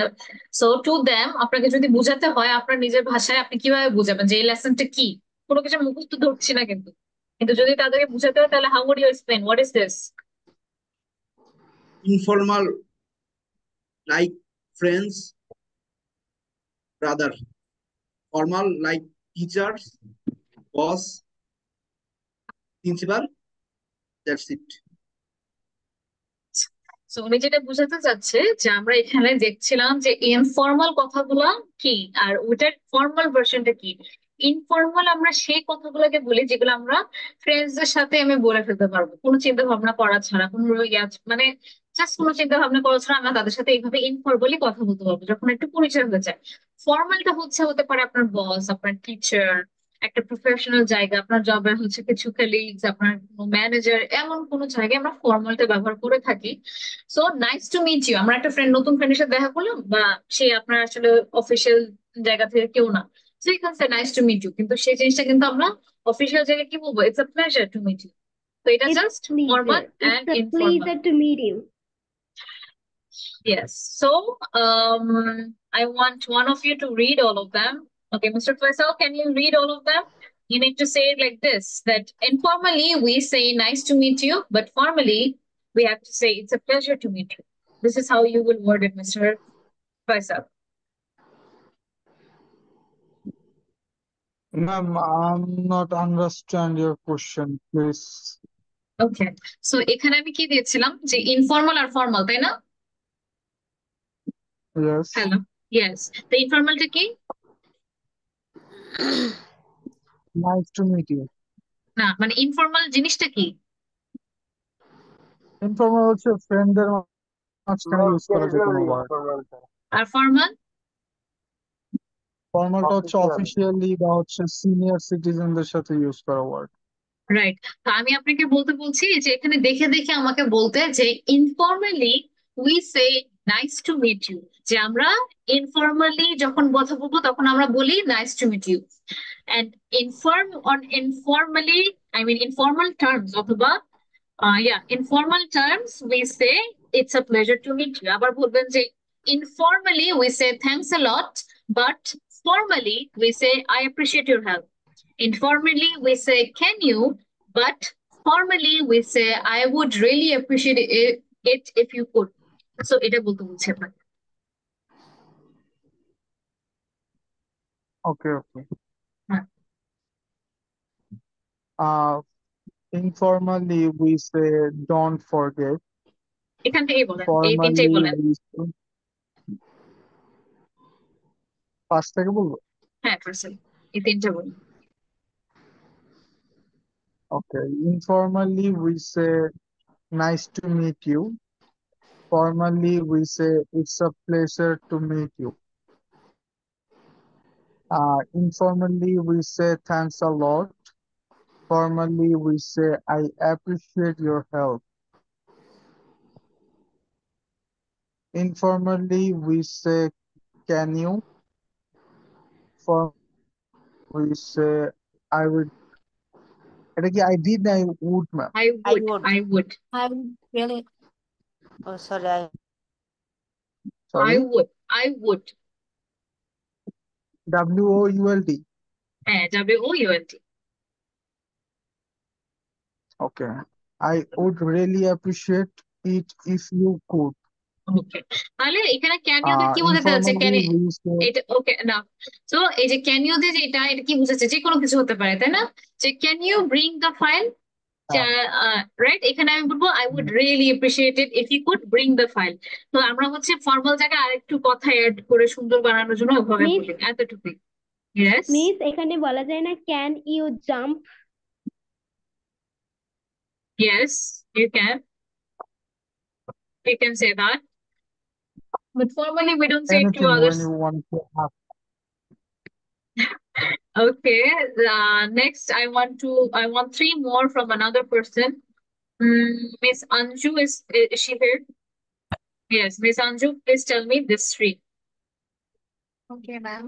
সো টু দেম, আপনাকে যদি বুঝাতে হয় আপনার নিজের ভাষায়, আপনি কিভাবে বুঝাবেন যে এই লেসনটা কি? কোনো কিছু মুখস্থ ধরছি না কিন্তু, কিন্তু যদি তাদেরকে বুঝাতে হয়, তাহলে how would you explain what is this? Informal, like friends, brother. Formal, like teachers, boss, principal. That's it. So উনি যেটা বুঝাতে চাচ্ছে, যে আমরা এখানে দেখছিলাম যে ইনফর্মাল কথাগুলা কি, আর ওটার ফর্মাল ভার্সনটা কি। ইনফর্মাল আমরা সেই কথাগুলোকে বলি যেগুলো আমরা ফ্রেন্ডসদের সাথে আমি বলে ফেলতে পারবো, কোনো চিন্তা ভাবনা করা ছাড়া, কোনো মানে জাস্ট কোনো চিন্তা ভাবনা করার ছাড়া আমরা তাদের সাথে এইভাবে ইনফর্মালি কথা বলতে পারবো যখন একটু পরিচয় হয়ে যায়। ফর্মালটা হতে পারে আপনার বস, আপনার টিচার, একটা প্রফেশনাল জায়গা, আপনার জবে হচ্ছে কিছু কলিগস, আপনার কোনো ম্যানেজার, এমন কোনো জায়গায় আমরা ফর্মালটা ব্যবহার করে থাকি। So nice to meet you, আমরা একটা ফ্রেন্ড, নতুন ফ্রেন্ডের সাথে দেখা করলাম, বা সে আপনার আসলে অফিসিয়াল জায়গা থেকে কেউ না, so you can say nice to meet you, কিন্তু সেই জিনিসটা কিন্তু আমরা অফিসিয়াল জায়গায় কি বলবো, it's a pleasure to meet you. তো এটা It's just formal pleasure. And It's a informal. pleasure to meet you. Yes. So, I want one of you to read all of them. Okay, Mr. Faisal, can you read all of them? You need to say it like this, that informally we say nice to meet you, but formally we have to say it's a pleasure to meet you. This is how you will word it, Mr. Faisal. Ma'am, I'm not understand your question, please. Okay. So, এখানে আমি কি দিয়েছিলাম যে informal আর formal, তাই না? Yes. Hello. Yes. The informal টা কি? Nice to meet you. না, মানে informal জিনিসটা কি? Informal হচ্ছে ফ্রেন্ডদের মাঝখানে ম্যাম ইউজ করা যে কোনো ক্যাজুয়ালি ওয়ার্ড। ইনফরমালটা আর formal? ফর্মালটা হচ্ছে অফিসিয়াল। অফিসিয়ালি বা হচ্ছে সিনিয়র সিটিজেনদের সাথে ইউজ করা ওয়ার্ড। রাইট। তো আমি আপনাকে বলতে বলছি যে এখানে দেখে দেখে আমাকে বলতে যে informally we say nice to meet you, যে আমরা ইনফর্মালি যখন কথা বলবো তখন আমরা বলি nice to meet you, and informally I mean informal terms অথবা informal terms we say it's a pleasure to meet you. আবার বলবেন যে informally we say thanks a lot, but formally we say I appreciate your help. Informally, we say, can you? But formally, we say, I would really appreciate it if you could. So, এটা বলতে বলছি আপনাকে। ওকে ওকে। হ্যাঁ। Informally we say don't forget. এখান থেকেই বলেন, এই Formally তিনটেই বলেন। we say ফার্স্ট থেকে বলবো? হ্যাঁ, ফার্স্ট এই তিনটা বলেন। Okay. Informally we say nice to meet you. Formally we say it's a pleasure to meet you. Informally we say thanks a lot. Formally we say I appreciate your help. Informally we say can you? We say I would. এটা কি I did না I would ma'am? I would, I would, I really, oh sorry, I Sorry? would. WOULD. হ্যাঁ, WOULD. Okay. I would really appreciate it if you could. ওকে, তাহলে এখানে can you কি বোঝাতে যাচ্ছে? Can Informally we say এটা ওকে না। তো এই যে ক্যান ইউ দিয়ে যেটা, এটা কি বোঝাচ্ছে? যে কোনো কিছু হতে পারে, তাই না? যে can you bring the file, right? এখানে আমি বলবো I would really appreciate it if you could bring the file. তো আমরা হচ্ছে ফর্মাল জায়গায় আরেকটু কথা অ্যাড করে সুন্দর বানানোর জন্য ওভাবে Miss- বলি, এতটুকুই। ইয়েস মিস এখানে বলা যায় না can you jump? Yes, you can say that, but formally we don't say it to anything when others. you want to ask. Okay, next I want three more from another person. Miss Anju, is she here? Yes, Miss Anju, please tell me this three. okay, ma'am.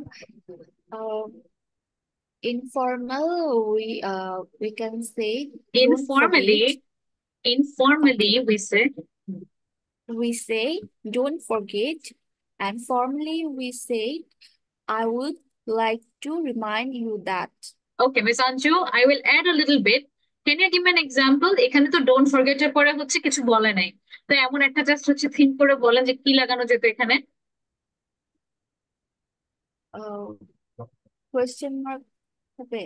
Informal, we can say don't forget. Informally we say Don't forget, and formally we say I would like to remind you that. okay, Miss Anju, I will add a little bit. Can you give me an example? এখানে তো don't forget এর পরে হচ্ছে কিছু বলে নাই, তো এমন একটা জাস্ট হচ্ছে থিঙ্ক করে বলেন যে কি লাগানো যেত এখানে। Question mark হবে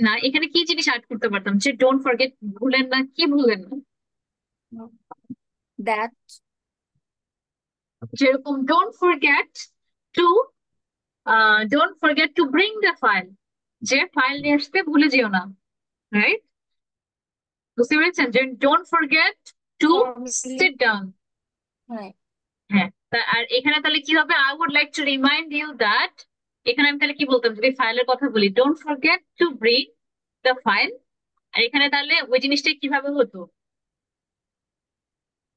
না, এখানে কি জিনিস অ্যাড করতে পারতাম? যে ডোন্ট ফরগেট ভুলেন না, কি ভুলেন না? that. যেরকম don't forget to bring the file, যে ফাইল নিয়ে আসতে ভুলে যেও না, রাইট? বুঝতে পেরেছেন? যে don't forget to Formally, sit down. হ্যাঁ হ্যাঁ, আর এখানে তাহলে কি হবে? I would like to remind you that এখানে আমি তাহলে কি বলতাম যদি ফাইলের কথা বলি, don't forget to bring the file। আর এখানে তাহলে ওই জিনিসটা কিভাবে হতো?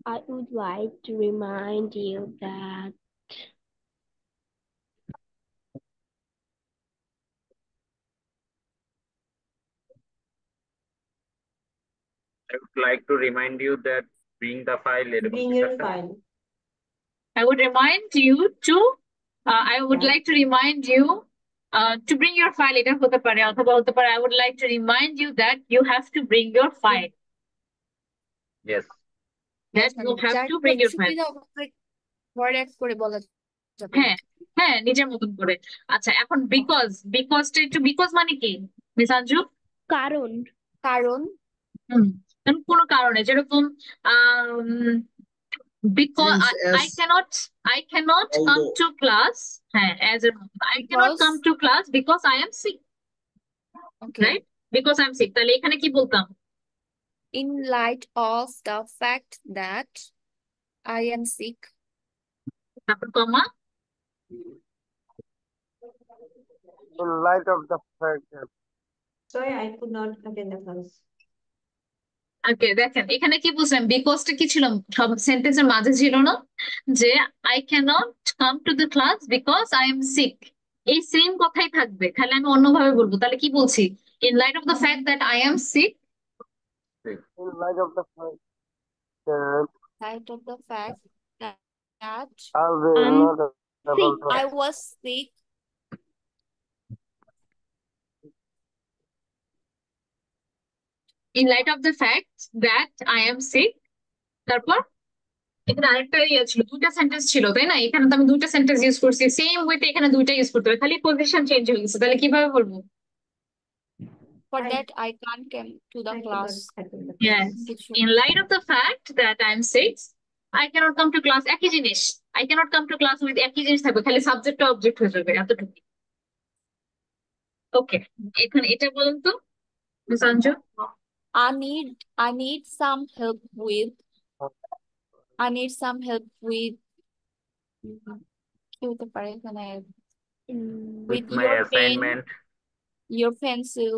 I would like to remind you that I would like to remind you that bring the file এরকম Bring কিছু your একটা। file. I would remind you to I would Yeah. like to remind you to bring your file, এটা হতে পারে, অথবা হতে পারে I would like to remind you that you have to bring your file, Yes. that you have যার to bring your file। সুবিধা অবশ্যই word add করে বলা যাবে। হ্যাঁ হ্যাঁ, নিজের মতন করে। আচ্ছা, এখন বিকজটা একটু, বিকজ মানে কি মিস আঞ্জু? কারণ কারণ কারণ কোনো কারণে, যেরকম because Since, I as, cannot come although. to class, হ্যাঁ as a I cannot Because- come to class because I am sick, okay right? Because I'm sick, তাহলে এখানে কি বলতাম? in light of the fact that I am sick, তারপর কমা, In light of the fact that Sorry, I could not attend the class. ওকে দেখেন এখানে কি বুঝলেন? বিকজটা কি ছিল? সব সেন্টেন্সের মাঝে ছিল না যে I cannot come to the class because I am sick, এই সেম কথাই থাকবে, খালি আমি অন্যভাবে বলবো। তাহলে কি বলছি? In light of the fact that I am sick, in light of the fact that light of the fact that I will I'm not able to I was sick, in light of the fact that I am sick, তারপর এখানে আরেকটা ইয়ে ছিল, দুইটা sentence ছিল তাই না? এখানে তো আমি দুইটা সেন্টেন্স ইউজ করছি, সেম ওয়েতে এখানে দুইটা ইউজ করতে হবে, খালি পজিশন চেঞ্জ হয়ে গেছে। তাহলে কিভাবে বলবো? for I- that I can't come to the I could class. not attend the Yes. class. কিছু In light of the fact that I am sick, I cannot come to class, একই জিনিস, I cannot come to class with একই জিনিস থাকবে, খালি subject object হয়ে যাবে, এতটুকু। ওকে, এখন এটা বলুন তো miss Anju. I need some help with কি হতে পারে এখানে With my your pen, assignment. your pencil,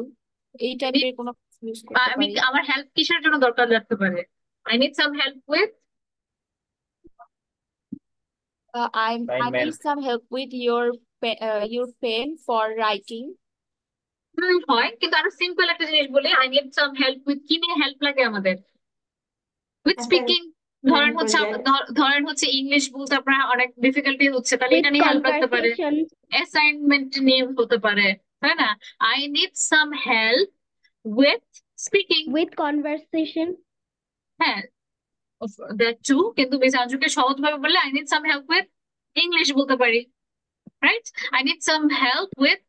এই টাইপের কোনো ইউজ করতে আমি পারি। আমার হেল্প কিসের জন্য দরকার লাগতে পারে? I need some help with I need Assignment. some help with your pen for writing. হয়, কিন্তু আরো সিম্পল একটা জিনিস বলি, I need some help with কি নিয়ে হেল্প লাগে আমাদের? With speaking। ধরেন হচ্ছে ধরেন হচ্ছে ইংলিশ বলতে আপনার অনেক ডিফিকাল্টি হচ্ছে, তাহলে with এটা নিয়ে হেল্প লাগতে পারে, conversation অ্যাসাইনমেন্ট নিয়ে হতে পারে, তাই না? I need some help with speaking। with conversation হ্যাঁ, that too, কিন্তু মিস আঞ্জুকে সহজ ভাবে বললে I need some help with English বলতে পারি, right? I need some help with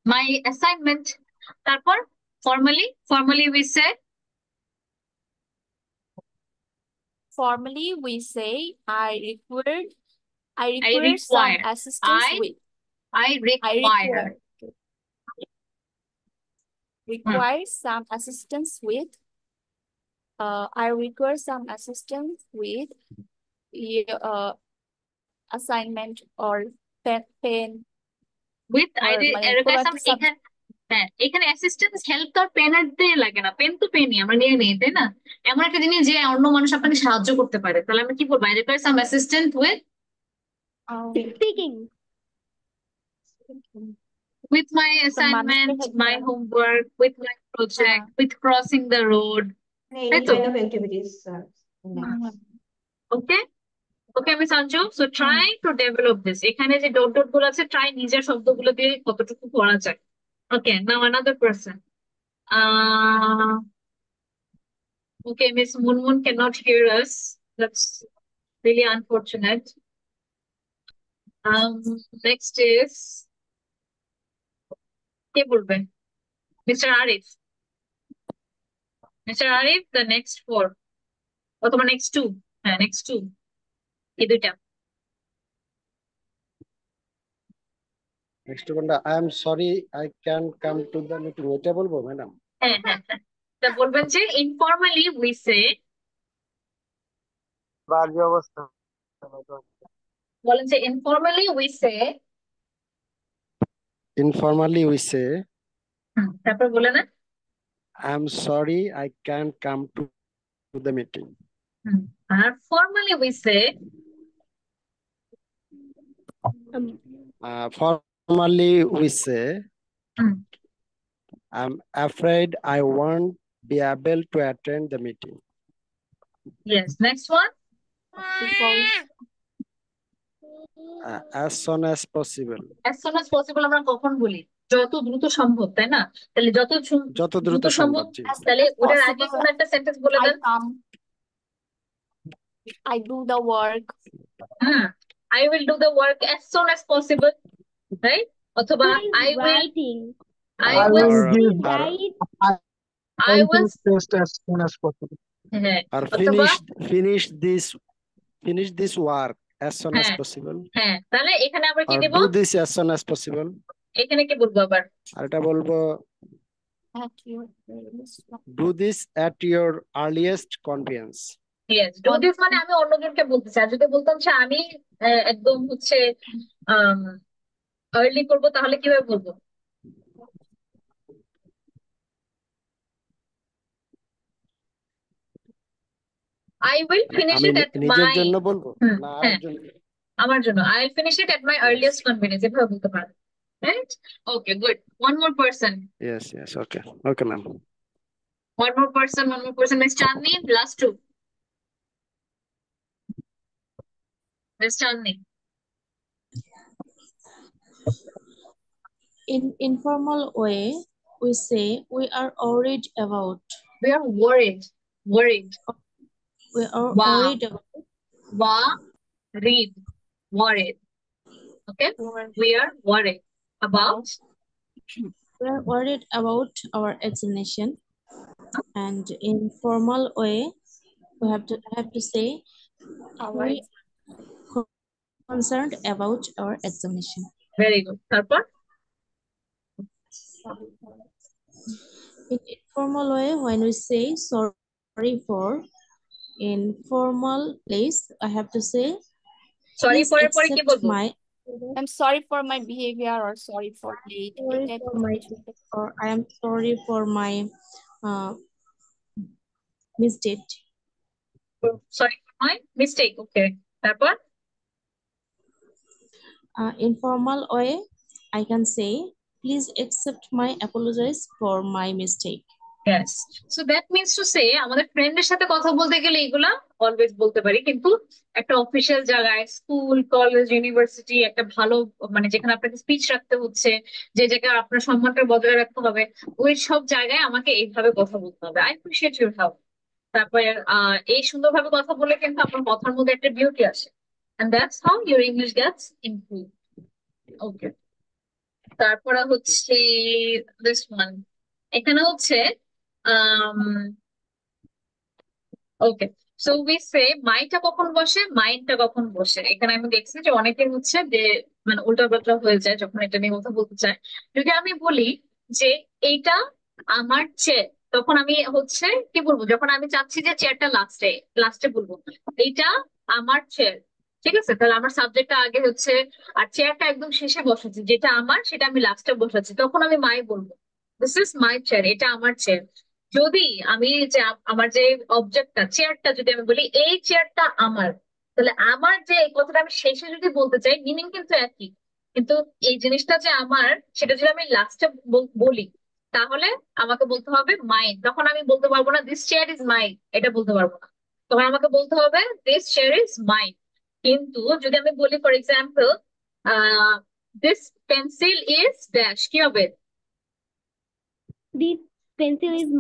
my assignment। তারপর formally we say I require some Hmm. require some assistance with I require some assistance with assignment or pen with I or মানে require কোনো some, একটা subject। হ্যাঁ এখানে assistance help তো আর pen দিয়ে লাগে না, পেন তো পেনই আমরা নিয়ে নিই তাই না? এমন একটা জিনিস যে অন্য মানুষ আপনাকে সাহায্য করতে পারে, তাহলে আমি কি বলবো? I require some assistance with my assignment, my homework, with my project, with crossing the road, Any তাই তো? kind of activities. Okay, Miss Anju, so try to develop this. এখানে যে ডট ডট গুলো আছে, try নিজের শব্দগুলো দিয়ে কতটুকু করা যায়। Okay, now another person. Okay, Miss Munmun cannot hear us. That's really unfortunate. Next is কে বলবে? Mr. Arif. Mr. Arif, the next 4 অথবা next 2, হ্যাঁ next 2, এই দুইটা। নেক্সট কোনটা? I am sorry I can come to the meeting, এটা বলবো madam? হ্যাঁ হ্যাঁ হ্যাঁ তা বলবেন যে ইনফর্মালি উই সে, বাজে অবস্থা। বলেন যে informally we say, Informally, we say, তারপর বলে না, I'm sorry, I can't come to the meeting. আর formally we say, Formally, we say, I'm afraid I won't be able to attend the meeting. yes, next one, As soon as possible. as soon as possible আমরা কখন বলি? যত দ্রুত সম্ভব, তাই না? তাহলে যত যত দ্রুত দ্রুত সম্ভব, সম্ভব, জি। তাহলে ওটার আগে কোন একটা সেন্টেন্স বলে দেন। I do the work. I will do the work as soon as possible, right? অথবা I will writing. I I will will give Write. I will test as soon as possible. হ্যাঁ Or অথবা finish this work as soon as হ্যাঁ possible. হ্যাঁ, তাহলে এখানে আমরা কি Or Dev? do this as soon as possible. এখানে কি বলবো আবার? আর এটা বলবো At your earliest do this at your earliest convenience. Yes, do this মানে আমি অন্যজনকে বলতেছি। আর যদি বলতাম যে আমি একদম হচ্ছে আর্লি করবো, তাহলে কিভাবে বলবো? I will finish আমি it at নিজের my জন্য বলবো না হ্যাঁ আরেকজন। আমার জন্য I'll finish it at my Yes. earliest convenience, এভাবে বলতে পারো, right? Okay, good. One more person. Yes, okay. Okay, ma'am. One more person. Miss Chandni, last two. Miss Chandni. In informal way, we say we are worried about. We are worried. We are Wow. worried about. Worried. Okay? We are worried about. We are worried about our examination. And in formal way, we have to say we are concerned about our examination. Very good. Tarpor? In informal way, when we say sorry for, in formal place, I have to say Sorry please for accept my. I'm sorry for my behavior or sorry for late. Or I am sorry for my mistake. Sorry for my mistake. Okay. Tarpor? Informal way, I can say please accept my apologies for my mistake. Yes. So that means to say আমাদের ফ্রেন্ডের সাথে কথা বলতে গেলে এগুলা always বলতে পারি, কিন্তু একটা অফিসিয়াল জায়গায়, স্কুল, কলেজ, ইউনিভার্সিটি, একটা ভালো মানে যেখানে আপনাকে স্পিচ রাখতে হচ্ছে, যে জায়গায় আপনার সম্মানটা বজায় রাখতে হবে, ওই সব জায়গায় আমাকে এইভাবে কথা বলতে হবে। I appreciate your help. তারপরে এই সুন্দরভাবে কথা বলে কিন্তু আপনার কথার মধ্যে একটা বিউটি আসে, and that's how your English gets improved. Okay. তারপরে হচ্ছে this one. এখানে হচ্ছে ওকে, সো উই সে মাইটা কখন বসে, মাইন্ডটা কখন বসে। এখানে আমি দেখছি যে অনেকে হচ্ছে যে মানে উল্টাপাল্টা হয়ে যায় যখন এটা নিয়ে কথা বলতে চায়। যদি আমি বলি যে এইটা আমার চেয়ার, তখন আমি হচ্ছে কি বলবো? যখন আমি চাচ্ছি যে চেয়ারটা লাস্টে বলবো এইটা আমার চেয়ার, ঠিক আছে? তাহলে আমার সাবজেক্টটা আগে হচ্ছে, আর চেয়ারটা একদম শেষে বসাচ্ছি, যেটা আমার সেটা আমি লাস্টে বসাচ্ছি, তখন আমি মাই বলবো দিস ইজ মাই চেয়ার, এটা আমার চেয়ার। যদি আমি যে আমার যে অবজেক্টটা চেয়ারটা যদি আমি বলি এই চেয়ারটা আমার, তাহলে আমার যে এই কথাটা আমি শেষে যদি বলতে চাই, মিনিং কিন্তু একই, কিন্তু এই জিনিসটা যে আমার সেটা যদি আমি লাস্টে বলি, তাহলে আমাকে বলতে হবে মাইন। তখন আমি বলতে পারবো না দিস চেয়ার ইজ মাইন, এটা বলতে পারবো না। তখন আমাকে বলতে হবে দিস চেয়ার ইজ মাইন। কিন্তু যদি আমি বলি for example this pencil is dash, কি হবে? This pencil is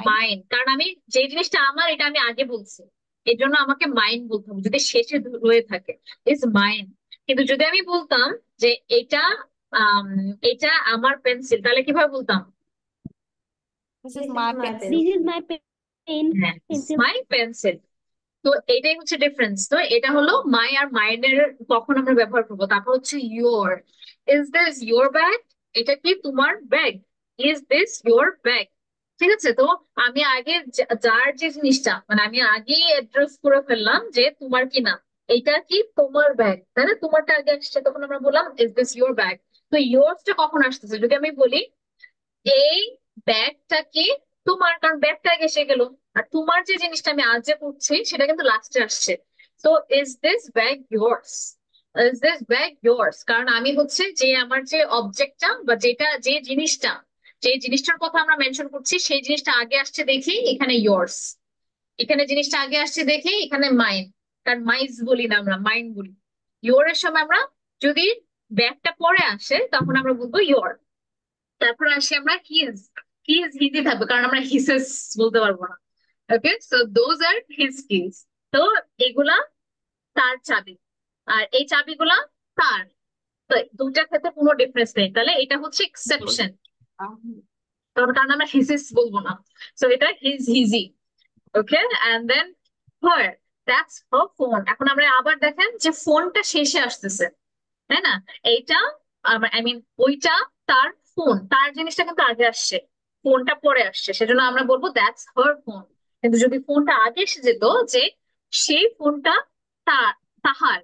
mine. কারণ আমি যে জিনিসটা আমার এটা আমি আগে বলছি, এর জন্য আমাকে মাইন বলতে হবে যদি শেষে রয়ে থাকে ইজ মাইন। কিন্তু যদি আমি বলতাম যে এটা এটা আমার পেন্সিল, তাহলে কিভাবে বলতাম? This is my pencil. This is my pen. Pencil. My pencil. তো এটাই হচ্ছে ডিফারেন্স। তো এটা হলো মাই আর মাইনের কখন আমরা ব্যবহার করবো। তারপর হচ্ছে your, is this your bag, এটা কি তোমার bag? Is this your bag? ঠিক আছে? তো আমি আগে যার যে জিনিসটা মানে আমি আগেই অ্যাড্রেস করে ফেললাম যে তোমার কি না, এইটা কি তোমার ব্যাগ, তাই না? তোমারটা আগে আসছে, তখন আমরা বললাম ইজ দিস ইউর ব্যাগ। তো ইয়োরসটা কখন আসতেছে? যদি আমি বলি এই ব্যাগটা কি তোমার, কারণ ব্যাগটা আগে এসে গেল, আর তোমার যে জিনিসটা আমি আজ যে করছি সেটা কিন্তু লাস্টে আসছে। তো is this bag yours, is this bag yours, কারণ আমি হচ্ছে যে আমার যে অবজেক্টটা বা যেটা যে জিনিসটা, যে জিনিসটার কথা আমরা মেনশন করছি সেই জিনিসটা আগে আসছে দেখি এখানে ইয়োর্স, এখানে জিনিসটা আগে আসছে দেখি এখানে মাইন, কারণ মাইজ বলি না, আমরা মাইন বলি। ইয়োর এর সময় আমরা যদি ব্যাগটা পরে আসে তখন আমরা বলবো ইয়োর। তারপর আসি আমরা হিজ, হিজ হিজি থাকবে কারণ আমরা হিসেস বলতে পারবো না। Okay, so those are his keys. তো এগুলা তার চাবি, আর এই চাবিগুলা তার। তো দুটার ক্ষেত্রে কোনো ডিফারেন্স নেই, তাহলে এটা হচ্ছে এক্সেপশন, কারণ আমরা হিসেস বলবো না। সো এটা হিজ হিজি। Okay, and then her, that's her phone. এখন আমরা আবার দেখেন যে ফোনটা শেষে আসতেছে, তাই না? এইটা আই মিন ওইটা তার ফোন, তার জিনিসটা কিন্তু আগে আসছে, ফোনটা পরে আসছে, সেজন্য আমরা বলবো দ্যাটস হার ফোন। কিন্তু যদি ফোনটা আগে এসে যেত যে সেই ফোনটা তার, তাহার,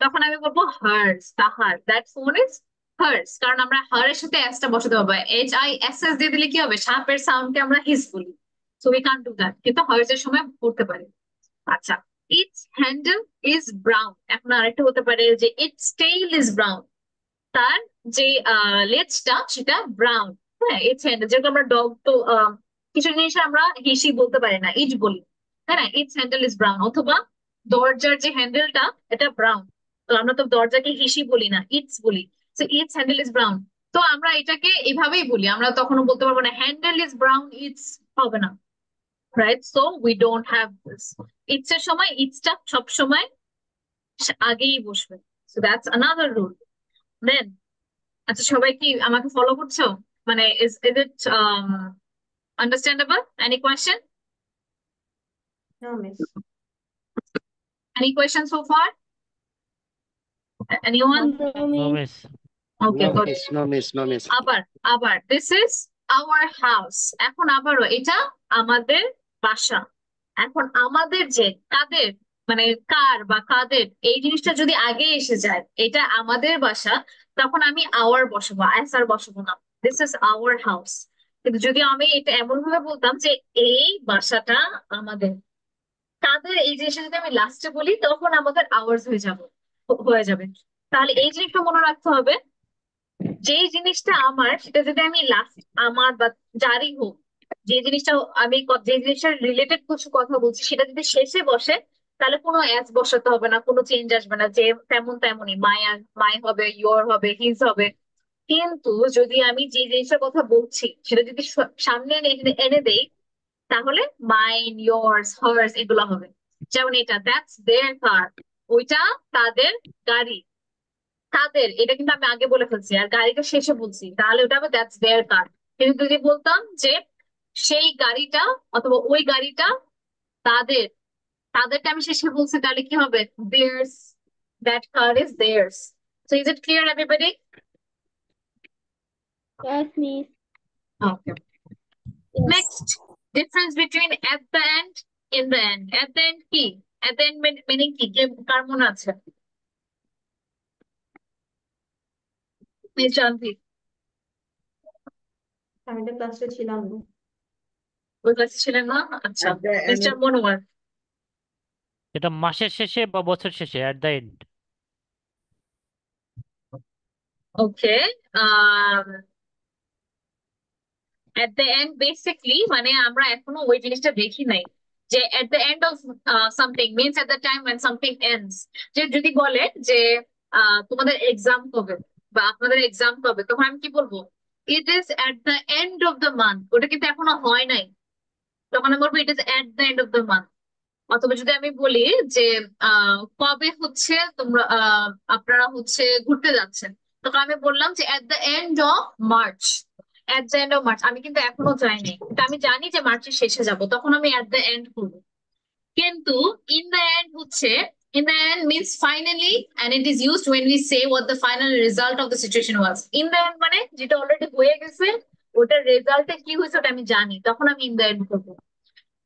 তখন আমি বলবো হার্স, তাহার, দ্যাট ফোন ইজ হার্স, কারণ আমরা হার এর সাথে এস টা বসাতে পারবো। HISS দিয়ে দিলে কি হবে? সাপের সাউন্ডকে আমরা হিস বলি, so we can't do that, কিন্তু হার্স এর সময় করতে পারি। আচ্ছা, ইটস হ্যান্ডেল ইজ ব্রাউন, এখন আরেকটা হতে পারে যে ইটস টেইল ইজ ব্রাউন, তার যে লেজটা সেটা ব্রাউন। হ্যাঁ, ইটস হ্যান্ডেল, যেহেতু আমরা ডগ তো কিছু জিনিস আমরা হিসি বলতে পারি না, ইট বলি, তাই না? It's handle is brown. অথবা দরজার যে হ্যান্ডেলটা এটা ব্রাউন, তো আমরা তো দরজাকে হিসি বলি না, ইটস বলি। So it's handle is brown. তো আমরা এটাকে এভাবেই বলি, আমরা তখনও বলতে পারবো না হ্যান্ডেল ইজ ব্রাউন ইটস, হবে না, right? So we don't have this. Its এর সময় ইটসটা সব সময় আগেই বসবে। So that's another rule. Then আচ্ছা, সবাই কি আমাকে ফলো করছো? মানে is it understandable? Any question? No, miss. Any questions so far? Anyone? No, miss. Okay, No good. miss, no miss, no miss. আবার আবার this is our house, এখন আবারও এটা আমাদের বাসা। এখন আমাদের যে কাদের, মানে কার বা কাদের, এই জিনিসটা যদি আগে এসে যায় এটা আমাদের বাসা, তখন আমি our বসাবো, as আর বসাবো না। This is our house। কিন্তু যদি আমি এটা এমন ভাবে বলতাম যে এই বাসাটা আমাদের, তাদের, এই জিনিসটা যদি আমি লাস্টে বলি তখন আমাদের আওয়ার্স হয়ে যাবে। তাহলে এই জিনিসটা মনে রাখতে হবে, যে জিনিসটা আমার সেটা যদি আমি লাস্ট, আমার বা যারই হোক, যে জিনিসটা আমি যে জিনিসটার রিলেটেড কিছু কথা বলছি সেটা যদি শেষে বসে তাহলে কোনো অ্যাস বসাতে হবে না, কোনো চেঞ্জ আসবে না, যে তেমন তেমনই মাই হবে, ইয়োর হবে, হিজ হবে। কিন্তু যদি আমি যে জিনিসটার কথা বলছি সেটা যদি সামনে এনে দেই তাহলে মাইন, ইয়ার্স, হার্স এগুলো হবে। যেমন এটা দ্যাটস দেয়ার কার, ওইটা তাদের গাড়ি। তাদের এটা কিন্তু আমি আগে বলে ফেলছি আর গাড়িটা শেষে বলছি, তাহলে ওটা হবে দ্যাটস দেয়ার কার। কিন্তু যদি বলতাম যে সেই গাড়িটা অথবা ওই গাড়িটা তাদের, তাদেরটা আমি শেষে বলছি, তাহলে কি হবে? Theirs, that car is theirs. So is it clear everybody? Yes, miss. Okay. Yes. Next, difference between at the end, in the end. At the end কি? At the end meaning কি? কে কার মনে আছে? মিস জানভি, আমি তো ক্লাসে ছিলাম না। ওই ক্লাসে ছিলেন না? আচ্ছা, At the end mister Monowar. এটা মাসের শেষে বা বছর শেষে, at the end. Okay, at the end basically মানে আমরা এখনো ওই জিনিসটা দেখি নাই যে at the end of something means at the time when something ends। যে যদি বলে যে তোমাদের এক্সাম কবে বা আপনাদের এক্সাম কবে, তখন আমি কি বলবো? It is at the end of the month। ওটা কিন্তু এখনো হয় নাই, তখন আমি বলবো it is at the end of the month। অথবা যদি আমি বলি যে কবে হচ্ছে তোমরা আপনারা হচ্ছে ঘুরতে যাচ্ছেন, তখন আমি বললাম যে at the end of March। at the end of March, আমি কিন্তু এখনো যাইনি, কিন্তু আমি জানি যে মার্চের শেষে যাব, তখন আমি at the end করবো। কিন্তু in the end হচ্ছে, in the end means finally and it is used when we say what the final result of the situation was। in the end মানে যেটা অলরেডি হয়ে গেছে ওটার রেজাল্টে কি হয়েছে ওটা আমি জানি, তখন আমি ইন দ্য এন্ড করবো।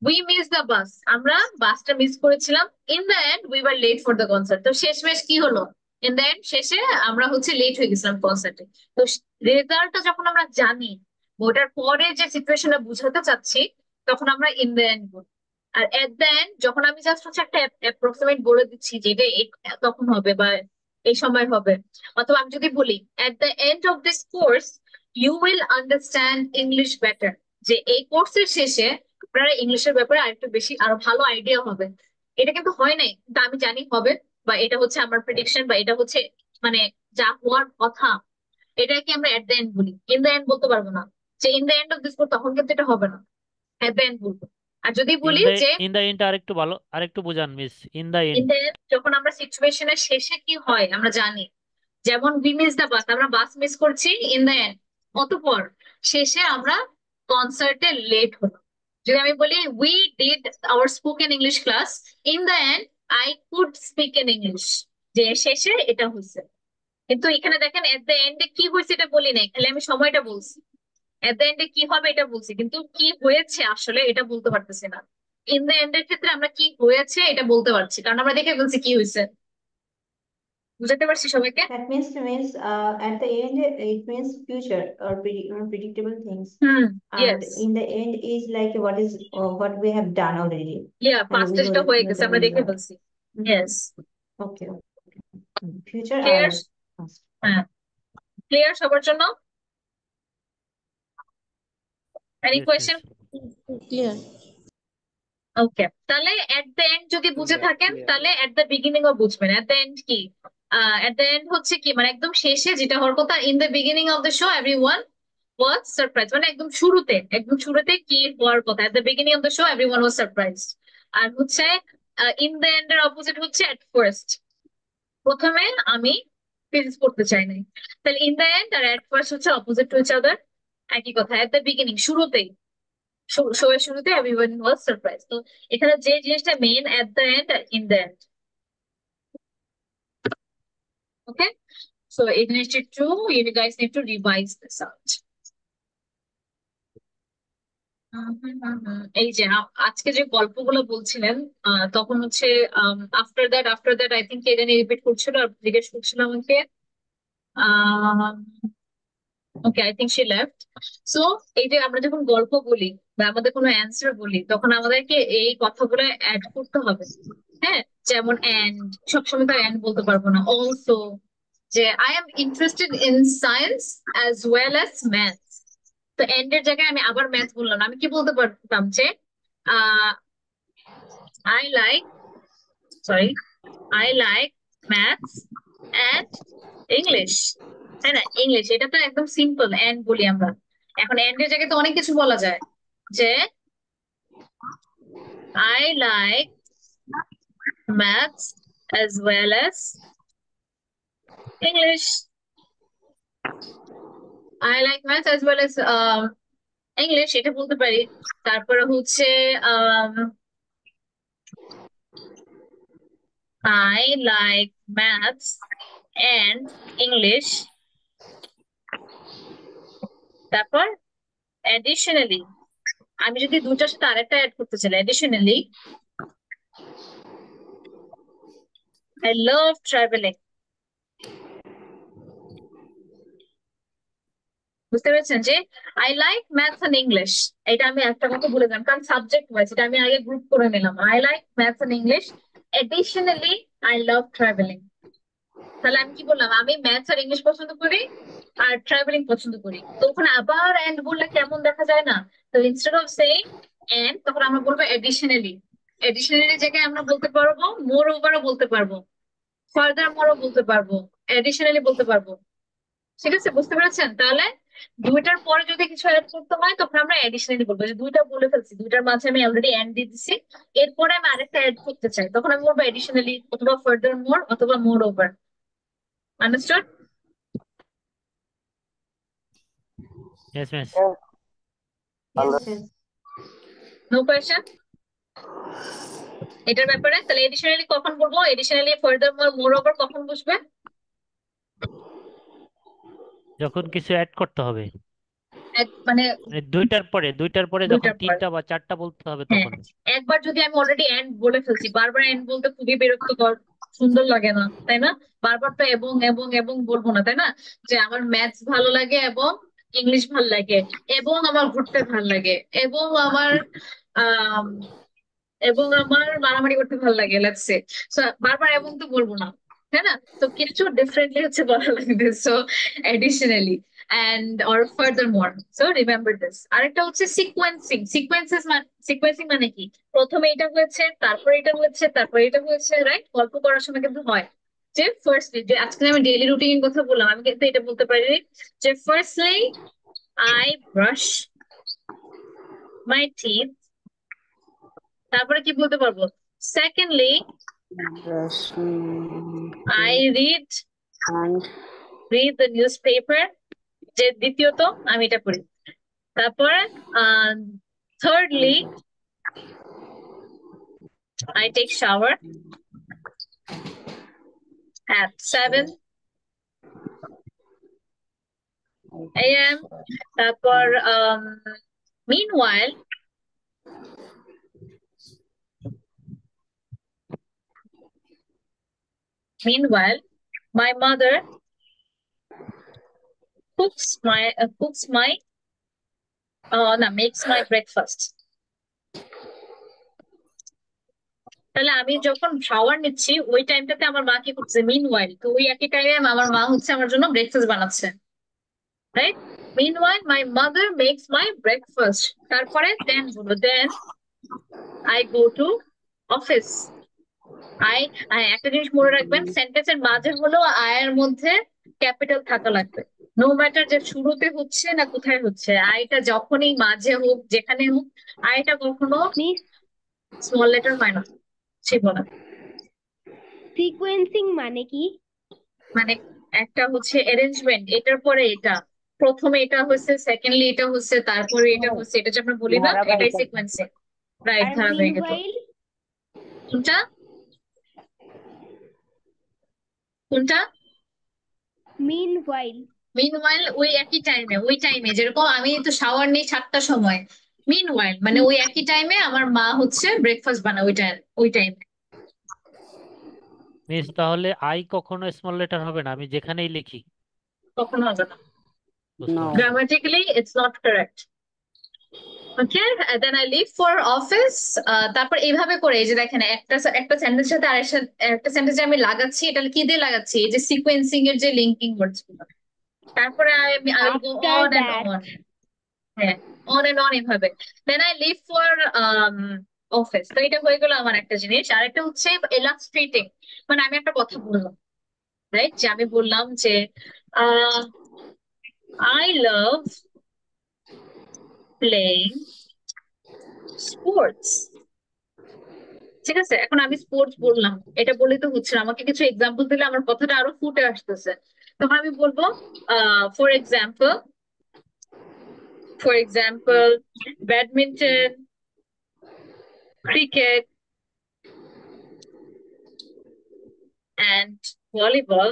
উই মিস দ্য বাস, আমরা বাসটা মিস করেছিলাম। In the end we were late for the concert. তো শেষমেশ কি হলো? ইন দ্য এন্ড শেষে আমরা হচ্ছে লেট হয়ে গেছিলাম কনসার্টে। তো রেজাল্টটা যখন আমরা জানি, ওটার পরে যে সিচুয়েশনটা বুঝাতে চাচ্ছি, তখন আমরা ইন দ্য এন্ড বলি। আর এট দ্য এন্ড যখন আমি জাস্ট হচ্ছে একটা অ্যাপ্রক্সিমেট বলে দিচ্ছি যে এটা তখন হবে বা এই সময় হবে, অথবা আমি যদি বলি at the end of this course you will understand English better, যে এই কোর্সের শেষে আপনারা ইংলিশের ব্যাপারে আরেকটু বেশি আরো ভালো আইডিয়া হবে। এটা কিন্তু হয় নাই, কিন্তু আমি জানি হবে, বা এটা হচ্ছে আমার প্রেডিকশন, বা এটা হচ্ছে মানে যা হওয়ার কথা, এটাকে আমরা এট দ্য এন্ড বলি। ইন দ্য এন্ড বলতে পারবো না, যে in the end of this course, তখন কিন্তু এটা হবে না, এট দ্য এন্ড বলবো। আর যদি বলি যে ইন দা এন্ড আরেকটু ভালো, আরেকটু বোঝান miss. In the in end the end যখন আমরা সিচুয়েশনের শেষে কি হয় আমরা জানি, যেমন উই মিস দ্য বাস, আমরা বাস মিস করছি ইন দ্য এন্ড, অতঃপর শেষে আমরা কনসার্টে লেট হলো। যদি আমি বলি we did hour spoken English class, in the and I could speak in English, যে শেষে এটা হয়েছে। কিন্তু এখানে দেখেন এট দ্য এন্ডে কি হয়েছে এটা বলি নাই, খালি আমি সময়টা বলছি। এট দ্য এন্ডে কি হবে এটা বলছি, কিন্তু কি হয়েছে আসলে এটা বলতে পারতেছি না। ইন দ্য এন্ডের ক্ষেত্রে আমরা কি হয়েছে এটা বলতে পারছি, কারণ আমরা দেখে বলছি কি হয়েছে। বুঝাতে পারছি সবাইকে? That means at the end it means future or predictable things. And yes, in the end is like what we have done already. yeah, And past we যেটা will হয়ে know গেছে the আমরা দেখে result. বলছি। yes, Okay. Future clear? or past. হ্যাঁ, clear সবার জন্য? any Yes, question? Clear. ওকে, তাহলে এট দ্য এন্ড যদি বুঝে Clear, থাকেন, clear. তাহলে এট দ্য বিগিনিং ও বুঝবেন। এট দ্য এন্ড কি? এট দ্য এন্ড হচ্ছে কি, মানে একদম শেষে যেটা হওয়ার কথা। In the beginning of the show everyone was surprise, মানে একদম শুরুতে কি হওয়ার কথা। At the beginning of the show everyone was surprised. আর হচ্ছে ইন দ্য এন্ড এর অপোজিট হচ্ছে এট ফার্স্ট, প্রথমে আমি ফিজিক্স পড়তে চাই নাই। তাহলে ইন দ্য এন্ড আর এট ফার্স্ট হচ্ছে অপোজিট টু ইচ আদার, একই কথা। এট দ্য বিগিনিং শুরুতেই, শো এর শুরুতে এভরিওয়ান ওয়াজ সারপ্রাইজ। তো এখানে যে জিনিসটা মেইন, এট দ্য এন্ড আর in the end. Okay, so এই জিনিসটা একটু you guys need to revise this out. এই যে আজকে যে গল্পগুলো বলছিলেন, তখন হচ্ছে আফটার দ্যাট আই থিঙ্ক কে জানি রিপিট করছিল আর জিজ্ঞেস করছিল আমাকে। Okay, I think she left. So এই যে আমরা যখন গল্প বলি বা আমাদের কোনো অ্যান্সার বলি, তখন আমাদেরকে এই কথাগুলো অ্যাড করতে হবে। হ্যাঁ, যেমন এন্ড, সবসময় তো এন্ড বলতে পারবো না। অলসো, যে I am interested in science as well as math. তো এন্ড এর জায়গায় আমি আবার ম্যাথ বললাম না, আমি কি বলতে পারতাম যে I like maths and English, তাই না? ইংলিশ, এটা তো একদম সিম্পল এন্ড বলি আমরা। এখন এন্ড এর জায়গায় তো অনেক কিছু বলা যায়, যে I like maths as well as English, I like maths as well as English, এটা বলতে পারি। তারপরে হচ্ছে I like maths and English. তারপর additionally, আমি যদি দুটার সাথে আরেকটা অ্যাড করতে চাই, additionally I love traveling. বুঝতে পেরেছেন যে I like maths and English, এটা আমি একটা কথা বলে দিলাম, কারণ সাবজেক্ট ওয়াইজ এটা আমি আগে গ্রুপ করে নিলাম। I like maths and English, additionally I love travelling. তাহলে আমি কি বললাম? আমি ম্যাথস আর ইংলিশ পছন্দ করি আর ট্রাভেলিং পছন্দ করি। তো ওখানে আবার এন্ড বললে কেমন দেখা যায় না? তো ইনস্টেড অফ সেইং এন্ড, তখন আমরা বলবো এডিশনালি। এডিশনালি জায়গায় আমরা বলতে পারবো মোর ওভারও বলতে পারবো, ফার্দার মোরও বলতে পারবো, এডিশনালি বলতে পারবো। ঠিক আছে, বুঝতে পেরেছেন? তাহলে দুইটার পরে যদি কিছু অ্যাড করতে হয়, তখন আমরা এডিশনালি বলবো। যে দুইটা বলে ফেলছি, দুইটার মাঝে আমি অলরেডি এন্ড দিয়ে দিচ্ছি, এরপরে আমি আরেকটা অ্যাড করতে চাই, তখন আমি বলবো এডিশনালি অথবা ফার্দার মোর অথবা moreover. Understood? Yes, miss. Yes. No question এটার ব্যাপারে? তাহলে এডিশনালি কখন বলবো? Additionally furthermore moreover কখন বসবে? যখন কিছু অ্যাড করতে হবে। মানে মানে দুইটার পরে যখন দুইটার পর 3টা বা 4টা বলতে হবে হ্যাঁ, তখন একবার যদি আমি অলরেডি এন্ড বলে ফেলছি, বারবার এন্ড বলতে খুবই বিরক্তকর, সুন্দর লাগে না, তাই না? বারবার তো এবং এবং এবং বলবো না, তাই না? যে আমার ম্যাথস ভালো লাগে এবং ইংলিশ ভালো লাগে এবং আমার ঘুরতে ভালো লাগে এবং আমার আহ এবং আমার মারামারি করতে ভালো লাগে, লেটস সে। সো বারবার এবং তো বলবো না, তাই না? তো কিছু ডিফারেন্টলি হচ্ছে বলা লাগবে, so additionally and or furthermore, so remember this. আরেকটা হচ্ছে সিকোয়েন্সিং মানে কি? প্রথমে এটা হয়েছে, তারপরে এটা হয়েছে, তারপরে এটা হয়েছে, রাইট? গল্প করার সময় কিন্তু হয় যে ফার্স্টলি, যে আজকে আমি ডেইলি রুটিনের কথা বললাম, আমি কিন্তু এটা বলতে পারি যে firstly I brush my teeth, তারপরে কি বলতে পারবো? Secondly I read the newspaper, যে দ্বিতীয়ত আমি এটা করি। তারপরে thirdly I take shower at 7 a.m. তারপর meanwhile my mother makes my breakfast. তাহলে আমি যখন শাওয়ার নিচ্ছি ওই টাইমটাতে আমার মা কি করছে? মিনওয়াইল, তো ওই একই টাইমে আমার মা হচ্ছে আমার জন্য ব্রেকফাস্ট বানাচ্ছে, right? Meanwhile my mother makes my breakfast. তারপরে দেন বলো, then I go to office. একটা জিনিস মনে রাখবেন, সেন্টেন্সের মাঝে হলো আয়ের মধ্যে ক্যাপিটাল থাকা লাগবে, নো ম্যাটার যে শুরুতে হচ্ছে না কোথায় হচ্ছে, আইটা যখনই মাঝে হোক যেখানে হোক, আইটা কখনো স্মল লেটার হয় না। সে বলা সিকোয়েন্সিং মানে কি? মানে একটা হচ্ছে অ্যারেঞ্জমেন্ট, এটার পরে এটা, প্রথমে এটা হচ্ছে, সেকেন্ডলি এটা হচ্ছে, তারপরে এটা হচ্ছে, এটা যে আমরা বলি না, এটাই সিকোয়েন্সিং, রাইট? আর ধারাবাহিকতা। মিনওয়াইল? কোনটা কোনটা? মিনওয়াইল ওই একই টাইমে, যেরকম আমি তো শাওয়ার নিই 7টার সময়, মিনওয়াইল মানে ওই একই টাইমে আমার মা হচ্ছে ব্রেকফাস্ট বানায় ওই টাইমে। মিস তাহলে আই কখনো স্মল লেটার হবে না আমি যেখানেই লিখি? কখনো হবে না, বুঝতে পারছি। Grammatically it's not correct. Okay, then I leave for office. তারপর এইভাবে করে, এই যে দেখেন, একটা সেন্টেন্সের সাথে একটা সেন্টেন্স আমি লাগাচ্ছি, এটা কি দিয়ে লাগাচ্ছি? এই যে সিকোয়েন্সিং এর যে লিঙ্কিং ওয়ার্ডস গুলো। তারপরে I will go on and on, হ্যাঁ, অন এন্ড অন এভাবে। Then I leave for office. তো এটা হয়ে গেল আমার একটা জিনিস। আরেকটা হচ্ছে ইলাস্ট্রেটিং, মানে আমি একটা কথা বললাম, রাইট? যে আমি বললাম যে আই লাভ প্লেইং স্পোর্টস, ঠিক আছে? এখন আমি স্পোর্টস বললাম, এটা বলে তো হচ্ছে না, আমাকে কিছু এক্সাম্পল দিলে আমার কথাটা আরো ফুটে আসতেছে। তখন আমি বলবো for example badminton, cricket and volleyball.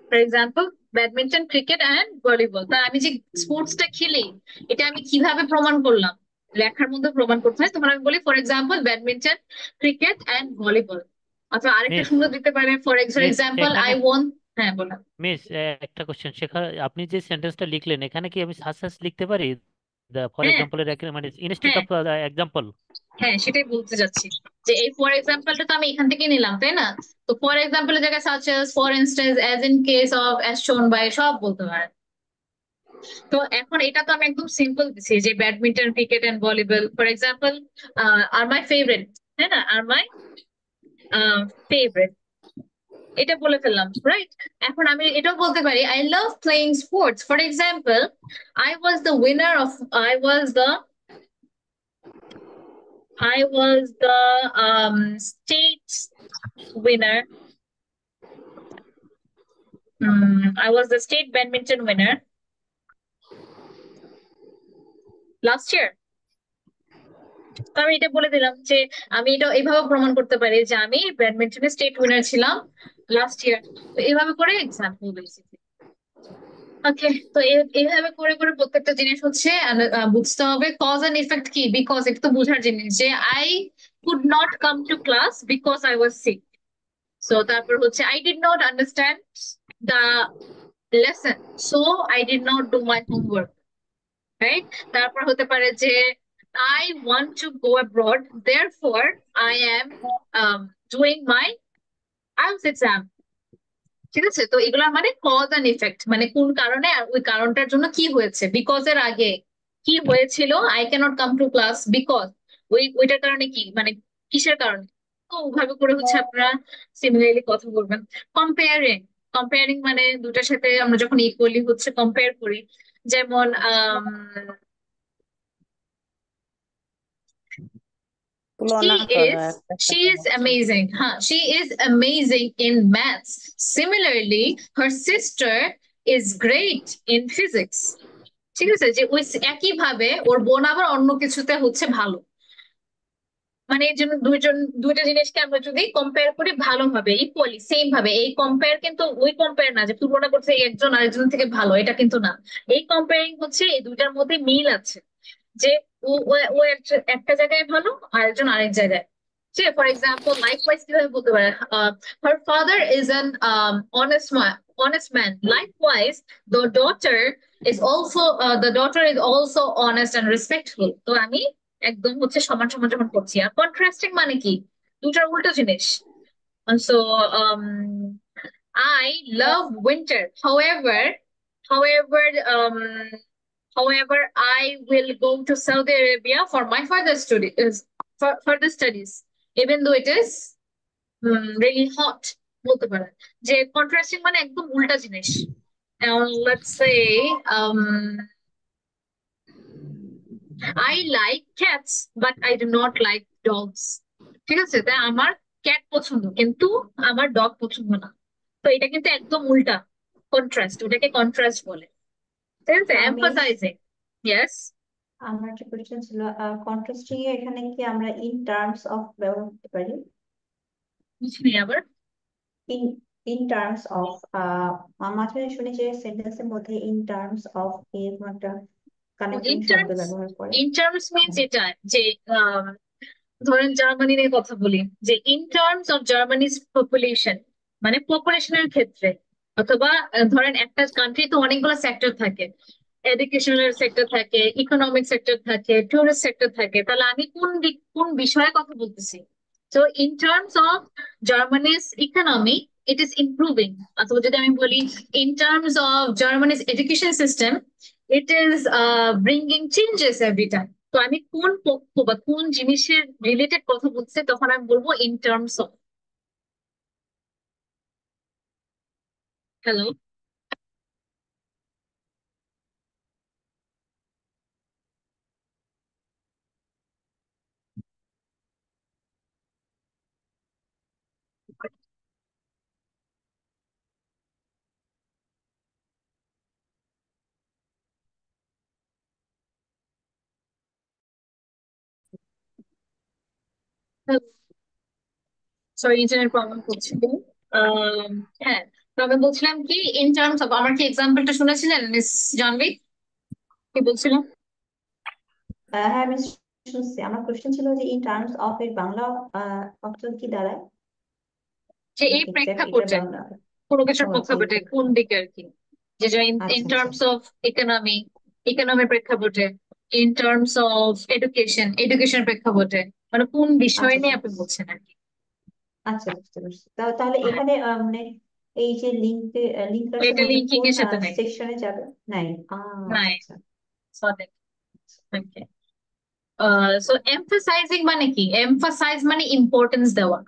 For example, badminton, cricket and volleyball. তা আমি যে স্পোর্টসটা খেলি, এটা আমি কিভাবে প্রমাণ করলাম? লেখার মধ্যে প্রমাণ করতে হয়। তখন আমি বলি for example badminton, cricket and volleyball. অথবা আরেকটা মিস সুন্দর দিতে পারে, ফর এক্সাম্পল আই এখানে ওয়ান। হ্যাঁ, বললাম। মিস একটা কোশ্চেন, সেখানে আপনি যে সেন্টেন্সটা লিখলেন এখানে কি আমি সাসেস লিখতে পারি? ফর হ্যাঁ এক্সাম্পলের মানে ইনস্টেড হ্যাঁ অফ এক্সাম্পল? হ্যাঁ, সেটাই বলতে যাচ্ছি, যে এই ফর এক্সাম্পলটা তো আমি এখান থেকে নিলাম, তাই না? তো ফর এক্সাম্পলের জায়গায় such as, for instance, as in case of, as shown by, সব বলতে পারেন। তো এখন এটা তো আমি একদম সিম্পল দিচ্ছি, যে badminton, cricket and volleyball for example are my favourite, তাই না? আর মাই ফেভারিট, এটা বলে ফেললাম, রাইট? এখন আমি এটাও বলতে পারি I love playing sports. For example I was the winner of I was the state winner. I was the state badminton winner last year. তো আমি এটা বলে দিলাম যে আমি এটা এইভাবে প্রমাণ করতে পারি যে আমি ব্যাডমিন্টনে স্টেট উইনার ছিলাম লাস্ট ইয়ার। তো এইভাবে করে এক্সাম্পল বেসিক্যালি। ওকে, তো এইভাবে করে করে প্রত্যেকটা জিনিস হচ্ছে বুঝতে হবে কজ এন্ড ইফেক্ট কি, বিকজ এটা তো বোঝার জিনিস যে I could not come to class because I was sick. So তারপর হচ্ছে I did not understand the lesson, so I did not do my homework, right? তারপর হতে পারে যে I want to go abroad, therefore I am doing my IELTS exam। ঠিক আছে, তো এগুলা মানে কজ এন্ড ইফেক্ট, মানে কোন কারণে আর ওই কারণটার জন্য কি হয়েছে। বিকজ এর আগে কি হয়েছিল, I can't come to class because ওইটার কারণে কি, মানে কিসের কারণে। তো ওভাবে করে হচ্ছে আপনারা সিমিলারলি কথা বলবেন। কম্পেয়ারিং, কম্পেয়ারিং মানে দুটার সাথে আমরা যখন ইকুয়ালি হচ্ছে কম্পেয়ার করি, যেমন তুলনা she করা is একটা she সাথে is হচ্ছে। amazing, huh? She is amazing in maths. Similarly, her sister is great in physics। ঠিক আছে, যে ওই একই ভাবে ওর বোন আবার অন্য কিছুতে হচ্ছে ভালো। মানে এই জন্য দুইটা জিনিসকে আমরা যদি কম্পেয়ার করি ভালোভাবে ইকুয়ালি সেম ভাবে, এই কম্পেয়ার কিন্তু ওই কম্পেয়ার না যে তুলনা করছে একজন আরেকজন থেকে ভালো, এটা কিন্তু না। এই কম্পেয়ারিং হচ্ছে এই দুইটার মধ্যে মিল আছে, যে ও ও ও একটা জায়গায় ভালো আর একজন আরেক জায়গায়। ঠিক আছে, ফর এক্সাম্পল লাইকওয়াইজ কিভাবে বলতে পারে, her father is an honest man, likewise the daughter is also honest and respectful। তো আমি একদম হচ্ছে সমান সমান যখন করছি। আর কন্ট্রাস্টিং মানে কি, দুটার উল্টো জিনিস। So um I love winter, however um however I will go to Saudi Arabia for my further studies even though it is really hot। বলতে পারেন যে কন্ট্রাস্টিং মানে একদম উল্টা জিনিস। Let's say um I like cats but I do not like dogs। ঠিক আছে, তাই আমার ক্যাট পছন্দ কিন্তু আমার ডগ পছন্দ না। তো এটা কিন্তু একদম উল্টা, কন্ট্রাস্ট, ওটাকে কন্ট্রাস্ট বলে। ঠিক আছে, আমি এমফাসাইজিং। ইয়েস, আমার একটা কোয়েশ্চেন ছিল, কন্ট্রাস্টিং এ এখানে কি আমরা ইন টার্মস অফ ব্যবহার করতে পারি? বুঝলি আবার ইন ইন টার্মস অফ, মাঝে শুনি যে সেন্টেন্সের মধ্যে ইন টার্মস অফ এরকম একটা কানেক্টিং শব্দ ব্যবহার করে। ইন টার্মস মিনস এটা যে ধরেন জার্মানি নিয়ে কথা বলি, যে ইন টার্মস অফ জার্মানিজ পপুলেশন মানে পপুলেশনের ক্ষেত্রে, অথবা ধরেন একটা কান্ট্রি তো অনেকগুলো সেক্টর থাকে, এডুকেশনাল সেক্টর থাকে, ইকোনমিক সেক্টর থাকে, টুরিস্ট সেক্টর থাকে, তাহলে আমি কোন বিষয়ে কথা বলতেছি। তো in terms of জার্মানিজ economy it is improving, অথবা যদি আমি বলি in terms of জার্মানিজ education system it is bringing changes every time. তো আমি কোন পক্ষ বা কোন জিনিসের রিলেটেড কথা বলছি তখন আমি বলবো in terms of. Hello, sorry internet problem করছিল। হ্যাঁ, তো আমি বলছিলাম কি ইন টার্মস অফ, আমার কি এক্সাম্পলটা শুনেছিলেন মিস জানবি কি বলছিলাম? হ্যাঁ মিস শুনছি। আমার কোয়েশ্চেন ছিল যে ইন টার্মস অফ এর বাংলা অর্থ কি দাঁড়ায়? যে এই এক্স্যাক্ট এটা প্রেক্ষাপটে বাংলা। কোনো কিছুর ও আচ্ছা, প্রেক্ষাপটে কোন দিকে আর কি, যে ইন আচ্ছা আচ্ছা টার্মস অফ ইকোনমি প্রেক্ষাপটে, ইন টার্মস অফ এডুকেশন প্রেক্ষাপটে, মানে কোন বিষয় আচ্ছা নিয়ে আচ্ছা আপনি বলছেন আর কি। আচ্ছা, বুঝতে পারছি। তাহলে এখানে মানে এই যে লিঙ্কটার এটা মধ্যে লিঙ্কিং কোন এর সাথে নাই, সেকশনে যাবে? নাই। নাই, আচ্ছা আচ্ছা। সরি। ওকে, সো এমফাসাইজিং মানে কি, এমফাসাইজ মানে ইম্পর্টেন্স দেওয়া।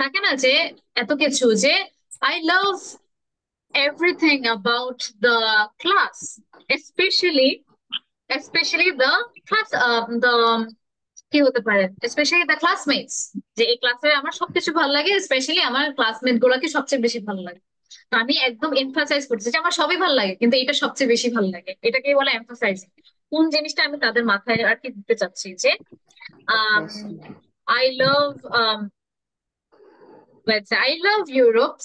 থাকে না যে এত কিছু যে I love everything about the class, especially the class the কি হতে পারে, স্পেশালি দ্য ক্লাসমেটস, যে এই ক্লাসে আমার সবকিছু ভালো লাগে, স্পেশালি আমার ক্লাসমেট গুলাকে সবচেয়ে বেশি ভালো লাগে। তো আমি একদম এমফাসাইজ করছি যে আমার সবই ভালো লাগে কিন্তু এটা সবচেয়ে বেশি ভালো লাগে, এটাকে বলে এমফাসাইজিং। কোন জিনিসটা আমি তাদের মাথায় আর কি দিতে চাচ্ছি যে I love let's say I love Europe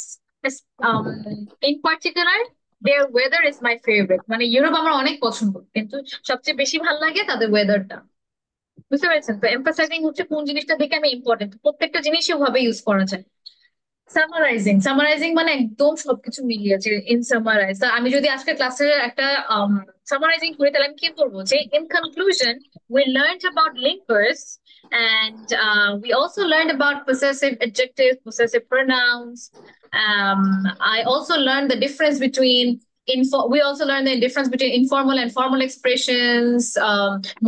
in particular Their weather is my favorite. মানে ইউরোপ আমার অনেক পছন্দ, কিন্তু সবচেয়ে বেশি ভালো লাগে তাদের ওয়েদারটা। বুঝতে পেরেছেন? তো এমফাসাইজিং হচ্ছে কোন জিনিসটা দেখে আমি ইম্পর্টেন্ট, প্রত্যেকটা জিনিসই ওভাবে ইউজ করা যায়। সামারাইজিং মানে একদম সবকিছু মিলিয়েছে ইন সামারাইজ। আমি যদি আজকে ক্লাসে একটা সামারাইজিং করি, তাহলে আমি কি করবো যে in conclusion we learned about linkers, and we also learned about possessive adjectives, possessive pronouns. I also learned the difference between we also learned the difference between informal and formal expressions.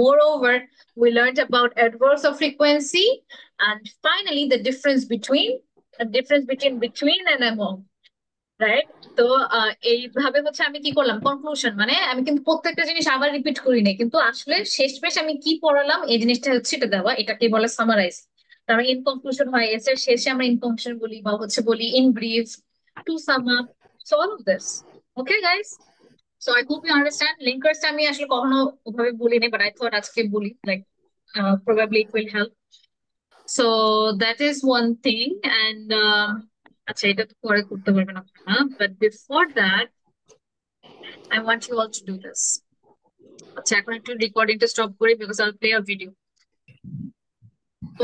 Moreover, we learned about adverbs of frequency, and finally the difference between between and among, right? তো এইভাবে হচ্ছে আমি কি করলাম, conclusion মানে আমি কিন্তু প্রত্যেকটা জিনিস আবার রিপিট করি নাই, কিন্তু আসলে শেষমেশ আমি কি পড়ালাম এই জিনিসটা হচ্ছে এটা দেওয়া, এটাকে বলে সামারাইজ। তারপর ইন কনক্লুশন হয়, এর শেষে আমরা ইন কনক্লুশন বলি বা হচ্ছে বলি in brief, to sum up, so all of this. Okay guys, so I hope you understand. লিঙ্কার্সটা আমি আসলে কখনো ওভাবে বলিনি, বাট আই থট আজকে বলি, like probably it will help. So that is one thing, and আচ্ছা এটা তো পরে করতে পারবেন আপনারা, but before that I want you all to do this. আচ্ছা এখন একটু রেকর্ডিংটা স্টপ করি because I'll play a video.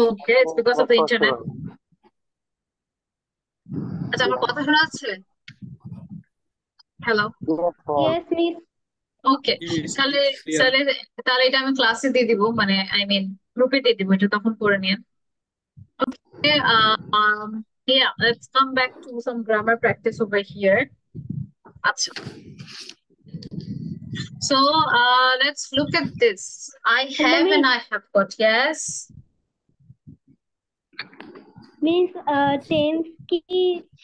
Okay, it's because of the internet. আচ্ছা আমার কথা শোনা যাচ্ছে? হ্যালো? Yes, miss. ওকে, তাহলে তাহলে তাহলে এটা আমি ক্লাসে দিয়ে দিব, মানে আই মিন গ্রুপে দিয়ে দিব, এটা তখন করে নিন। Okay, yeah, let's come back to some grammar practice over here. Acha. So let's look at this. I have and I have got. Yes. Means tense কি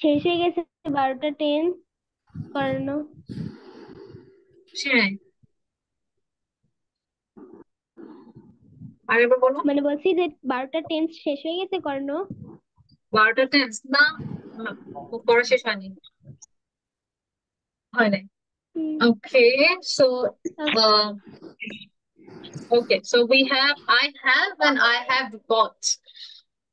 শেষ হয়ে গেছে, 12টা টেন্স করানো। Sure. আরেকবার বলো। মানে বলছি যে 12টা টেন্স শেষ হয়ে গেছে করানো। 12টা টেন্স না, পড়া শেষ হয়নি, হয় নাই। Okay, so okay, so we have I have and I have got.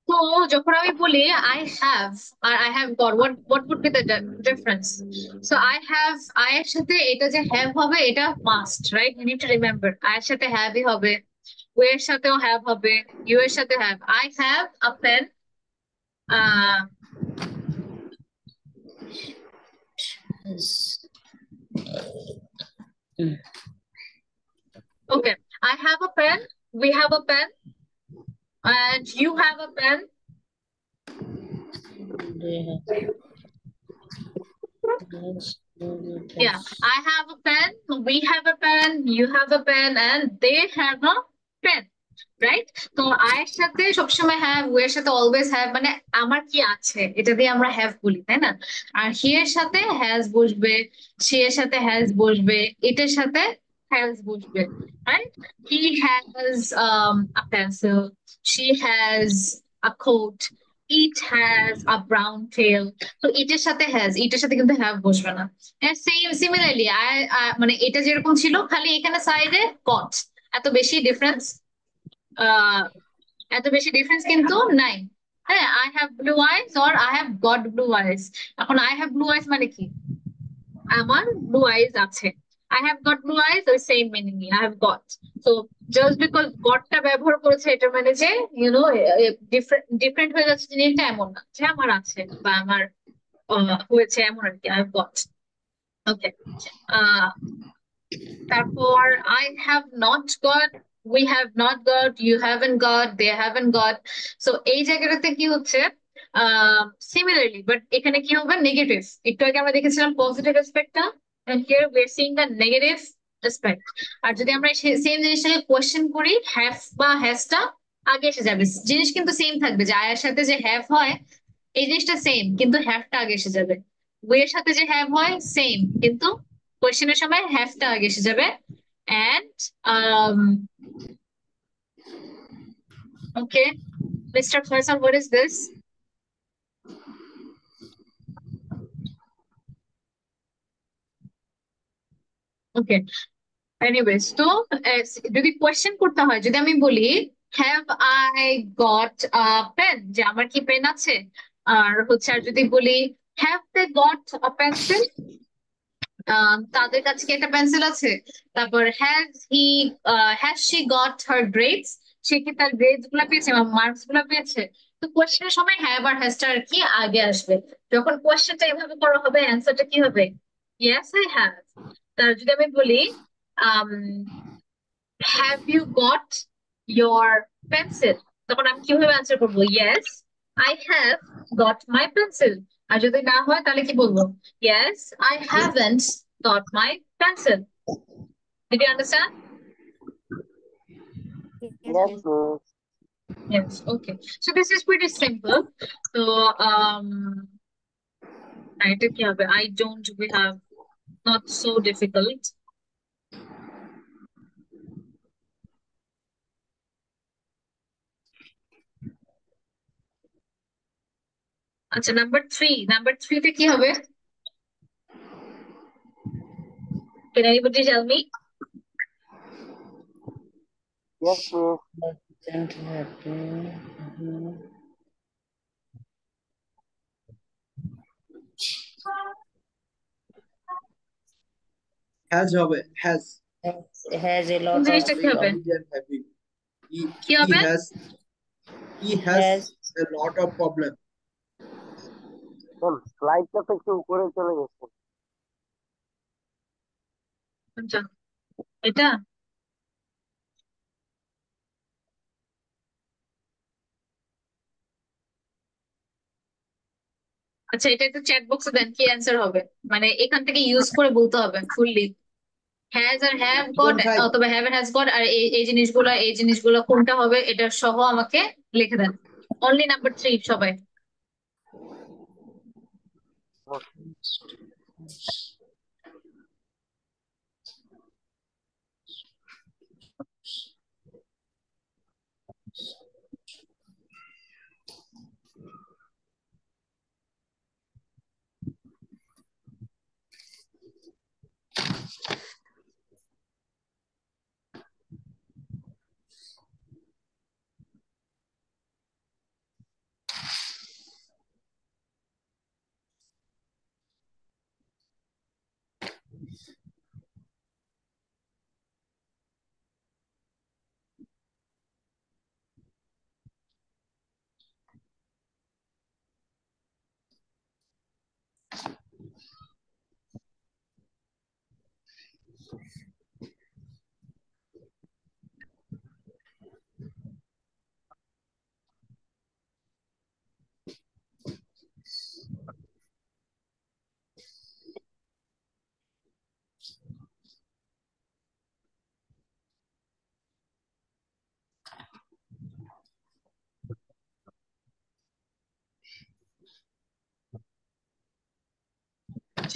So যখন আমি বলি I have R I have got, what would be the difference? So I have, I এর সাথে এটা যে have হবে এটা must, right? You need to remember I এর সাথে have ই হবে, we এর সাথেও have হবে, you এর সাথে have. I have a pen. Okay, I have a pen, we have a pen, and you have a pen. Yeah, I have a pen, we have a pen, you have a pen, and they have a pen, right? তো I এর সাথে সবসময় have, we এর সাথে always have, মানে আমার কি আছে এটা দিয়ে আমরা have বলি, তাই না? আর he এর সাথে has বসবে, she এর সাথে has বসবে, এটার সাথে has বসবে, right? He has a pencil, she has a coat, it has a brown tail. তো এটার সাথে has, এটার সাথে কিন্তু have বসবে না। সেম সিমিলারলি মানে এটা যেরকম ছিল, খালি এখানে সাইডে got, এত বেশি ডিফারেন্স কিন্তু নাই। হ্যাঁ, I have blue eyes or I have got blue eyes। এখন I have blue eyes মানে কি, আমার ব্লু আইজ আছে। I have got blue eyes, ওই same meaning I have got. So just because গটটা ব্যবহার করেছে এটা মানে যে ডিফারেন্ট হয়ে যাচ্ছে জিনিসটা এমন না, যে আমার আছে বা আমার হয়েছে এমন আর কি। I have got. Okay. তারপর I have not got, we have not got, you haven't got, they haven't got. So এই জায়গাটাতে কি হচ্ছে সিমিলারলি, বাট এখানে কি হবে নেগেটিভ। একটু আগে আমরা দেখেছিলাম পজিটিভ অ্যাসপেক্টটা, and here we are seeing the negative aspect. আর যদি আমরা সেম জিনিসটাকে কোয়েশ্চেন করি, হ্যাভ বা হ্যাজটা আগে এসে যাবে, জিনিস কিন্তু সেম থাকবে, যে আয়ের সাথে যে হ্যাভ হয় এই জিনিসটা সেম, কিন্তু হ্যাভটা আগে এসে যাবে। ওয়ে এর সাথে যে হ্যাভ হয় সেম, কিন্তু কোয়েশ্চেনের সময় হ্যাভটা আগে এসে যাবে। And okay, Mr. Faisal, what is this? Okay, anyways, তো যদি কোয়েশ্চেন করতে হয়, যদি আমি বলি have I got a pen, যে আমার কি পেন আছে, আর হচ্ছে আর যদি বলি have they got a pencil, তাদের কাছে কি একটা পেন্সিল আছে? তারপর has she got her grades, সে কি তার গ্রেডস গুলা পেয়েছে বা মার্কস গুলা পেয়েছে? তো কোয়েশ্চেনের সময় হ্যাভ আর হ্যাজটা আর কি আগে আসবে। যখন কোয়েশ্চেনটা এভাবে করা হবে অ্যান্সারটা কি হবে? Yes I have. তার যদি আমি বলি have you got your pencil, তখন আমি কিভাবে অ্যান্সার করবো? Yes I have got my pencil. আর যদি না হয় তাহলে কি বলবো? Yes I haven't got my pencil. Did you understand? Yes, miss. Yes. Okay. So this is pretty simple. So এটা কি হবে? I don't we have not so difficult. আচ্ছা, নাম্বার থ্রি তে কি হবে? Can anybody tell me? Yes, miss. Present happy. Has হবে, has. Has a কোন lot of জিনিসটা কি হবে? হ্যাপি। কি হবে? He has has a lot of problem. Ma'am স্লাইডটা তো একটু উপরে চলে গেছে। আচ্ছা, এটা আচ্ছা, এটা একটু চ্যাট বক্সে দেন কি অ্যান্সার হবে, মানে এখান থেকে ইউজ করে বলতে হবে ফুললি। হ্যাজ আর হ্যাভ গট 3.5 অথবা হ্যাভ আর হ্যাজ গট, আর এই জিনিসগুলো কোনটা হবে এটা সহ আমাকে লিখে দেন। অনলি নাম্বার থ্রি সবাই।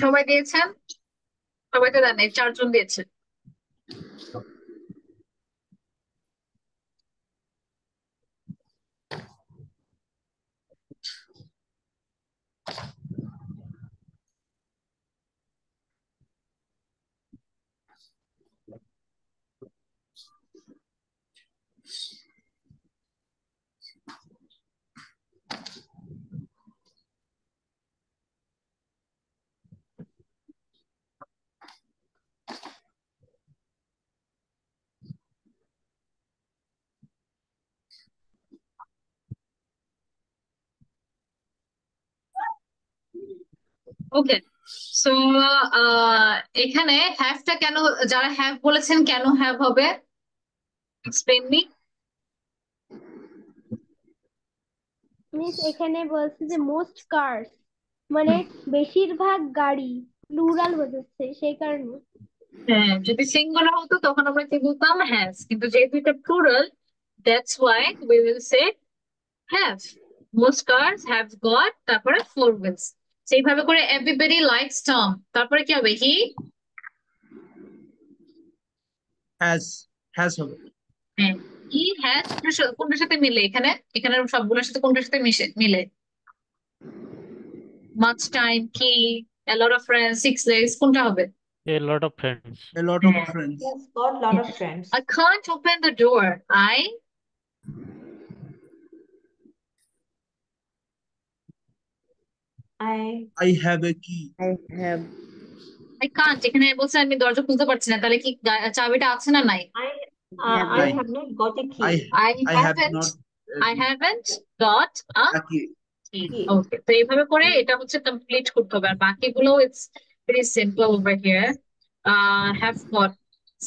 সবাই দিয়েছেন? সবাই তো দেন, এই চারজন দিয়েছে। ওকে, সো এখানে হ্যাভটা কেন, যারা হ্যাভ বলেছেন কেন হ্যাভ হবে, এক্সপ্লেইন মি। মিস এখানে বলছে যে মোস্ট কার্স, মানে বেশিরভাগ গাড়ি, প্লুরাল বোঝাচ্ছে সেই কারণে। হ্যাঁ, যদি সিঙ্গুলার হতো তখন আমরা কি বলতাম? হ্যাজ। কিন্তু যেহেতু এটা plural, that's why we will say have. Most cars have got, তারপরে ফোর হুইলস। সেইভাবে করে এভরিবডি লাইকস টম, তারপরে কি হবে? হি হ্যাজ হবে। হ্যাঁ, হি হ্যাজ কোনটার সাথে মিলে? এখানে এখানে সবগুলোর সাথে কোনটার সাথে মিলে? মাচ টাইম, কি, a lot of friends, 6 days, কোনটা হবে? A lot of friends. A lot of friends. Yes, got lot of friends. I can't open the door. I I have a key. I have I can't, এখানে বলছে আমি দরজা খুলতে পারছি না, তাহলে কি চাবিটা আছে না নাই? I have not got a key. I have not I haven't got a a key. key. Key. Okay, তো এইভাবে করে এটা হচ্ছে কমপ্লিট করতে হবে, আর বাকিগুলো it's very simple over here. Have got,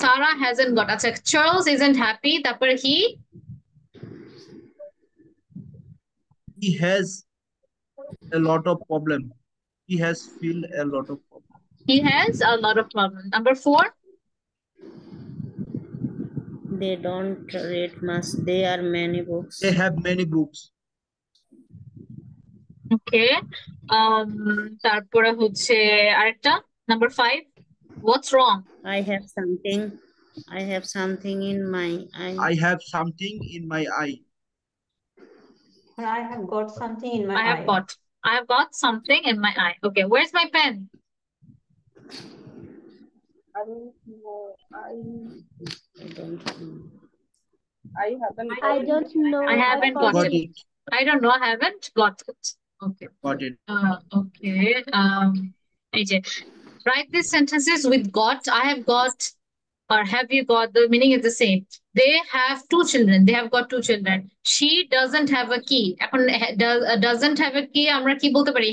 Sarah hasn't got, আচ্ছা Charles isn't happy, তারপরে He has a lot of problem. He has feel a lot of problem. he has a lot of problems. Number 4, They don't read much. There are many books. They have many books. okay. তারপরে হচ্ছে আরেকটা number 5, what's wrong? I have something. I have something in my eye. I have something in my eye. I have got something in my I have eye. got something in my eye. Okay, where's my pen? I don't know. I don't know. I haven't got Got it. it. I don't know, I haven't got it. Okay. Got it. Okay. AJ, write these sentences with got. I have got, or have you got? The meaning is the same. They have 2 children. They have got 2 children. She doesn't have a key. এখন doesn't have a key আমরা কি বলতে পারি?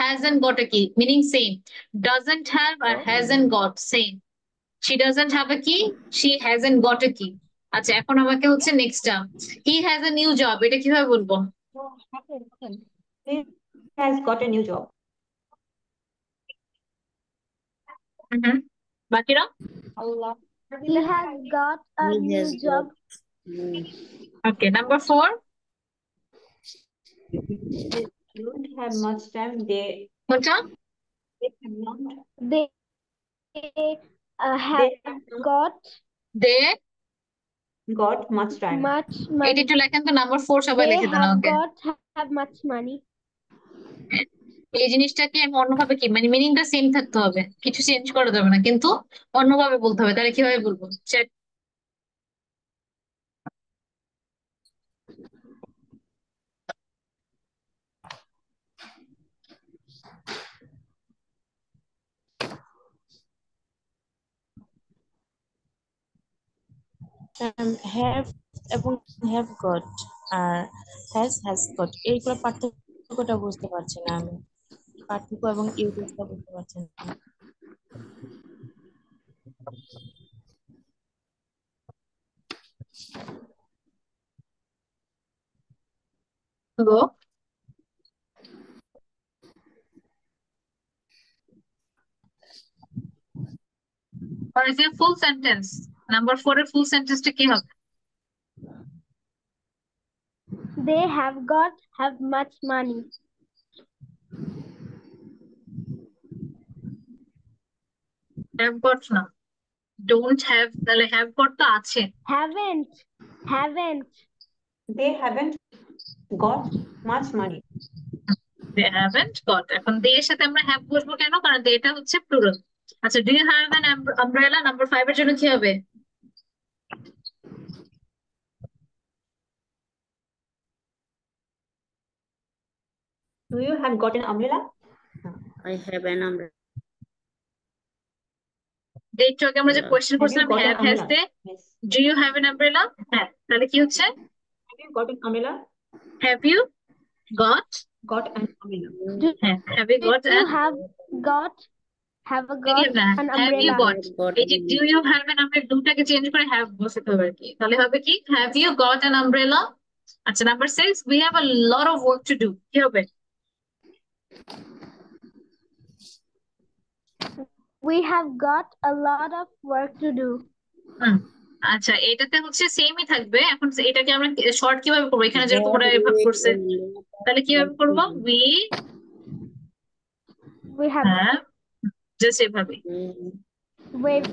Hasn't got a key. Meaning same. Doesn't have or hasn't got same. She doesn't have a key. She hasn't got a key. আচ্ছা এখন আমাকে হচ্ছে নেক্সটটা, he has a new job, এটা কিভাবে বলবো? He has got a new job. বাকিরা? He has got a He new has job. Okay, number 4, They don't have much time. They কোনটা? have not. They have got They Got much time. much এটা money. একটু লেখেন তো, number 4 সবাই They লিখে দেন। have okay, got have much money. এই জিনিসটাকে আমি অন্যভাবে কি, মানে মিনিংটা সেম থাকতে হবে, কিছু চেঞ্জ করা যাবে না, কিন্তু অন্যভাবে বলতে হবে। তাহলে কিভাবে বলবো? চ্যাট have এবং have got আর has got এইগুলো পার্থক্যটা বুঝতে পারছি না আমি, পার্থক্য এবং ইউজেসটা বুঝতে পারছি না। গো, or is it full sentence? Number 4 এর ফুল সেন্টেন্সটা কি হবে? They have got have much money. have got না, don't have, তাহলে have got তো আছে। Haven't. They haven't got much money. They haven't got, এখন they এর সাথে আমরা have বসবো কেন? কারণ এটা হচ্ছে প্লুরাল। আচ্ছা, do you have an umbrella? Number 5 এর জন্য কি হবে? Do you have got an umbrella? I have an umbrella. একটু আগে আমরা যে কোয়েশ্চেন Have you করছিলাম, got an have has umbrella? they, Yes. do you have an umbrella? হ্যাঁ, তাহলে কি হচ্ছে? Have you got an umbrella? have you got, Got an umbrella. হ্যাঁ, have you got You an, have got an have you umbrella. got, এই যে do you have an umbrella দুটাকে change করে have বসাতে হবে আর কি, তাহলে হবে কি have you got an umbrella? আচ্ছা, number 6, we have a lot of work to do, কি হবে? We have got a lot of work to do. আচ্ছা, এটাতে হচ্ছে সেমই থাকবে। এখন এটাকে আমরা শর্ট কিভাবে করবো? এখানে যেরকম ওরা এভাবে করছে, তাহলে কিভাবে করবো? We have হ্যাঁ, জাস্ট এভাবে, wait.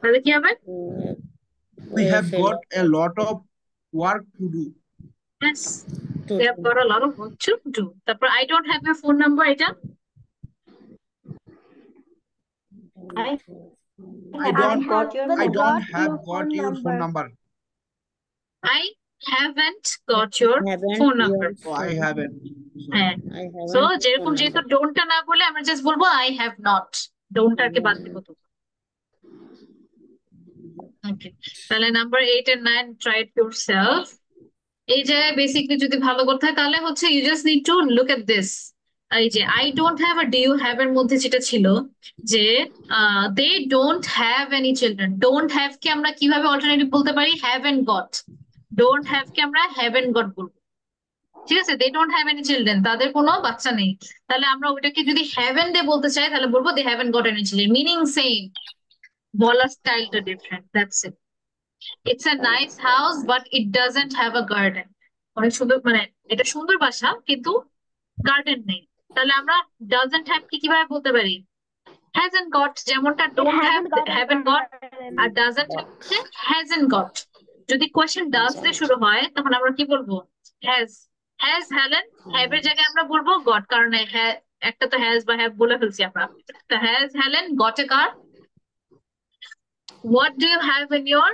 তাহলে কি হবে? We have got a lot of work to do. Yes, we have got a lot of work to do. তারপর I don't have your phone number, এটা I don't have got your phone number. I haven't got your phone number. Oh, I haven't. হ্যাঁ, I so haven't যেরকম যেহেতু don't টা না বলে আমরা just বলবো I have not. ডোন্টটাকে বাদ দিব তো। ওকে, তাহলে number 8 and 9 try it yourself. এই জায়গায় বেসিকলি যদি ভালো করতে হয় তাহলে হচ্ছে you just need to look at this. এই যে আই ডোন্ট হ্যাভ আর ডু ইউ হ্যাভ এর মধ্যে যেটা ছিল যে they don't have any children, don't have কে আমরা কিভাবে অল্টারনেটিভ বলতে পারি, have and got. Don't have কে আমরা হ্যাভ এন্ড গট বলবো, ঠিক আছে? They don't have any children, তাদের কোনো বাচ্চা নেই। তাহলে আমরা ওটাকে যদি হ্যাভেন ডে বলতে চাই তাহলে বলবো they haven't got any children, meaning same, বলার স্টাইলটা different, that's it. It's a nice house but it doesn't have a garden. অনেক সুন্দর, মানে এটা সুন্দর বাসা কিন্তু গার্ডেন নেই। তাহলে আমরা ডাজন্ট হ্যাভ কি কিভাবে বলতে পারি, হ্যাজন্ট গট। যেমনটা ডোন্ট হ্যাভ হ্যাভেন গট, আর ডাজন্ট হ্যাভ হ্যাজন্ট গট। যদি কোয়েশ্চেন ডাজ দিয়ে শুরু হয় তখন আমরা কি বলবো, হ্যাজ। হ্যাজ হেলেন, হ্যাভ এর জায়গায় আমরা বলবো গট, কারণ একটা তো হ্যাজ বা হ্যাভ বলে ফেলছি আমরা। তো has Helen got a car. What do you have in your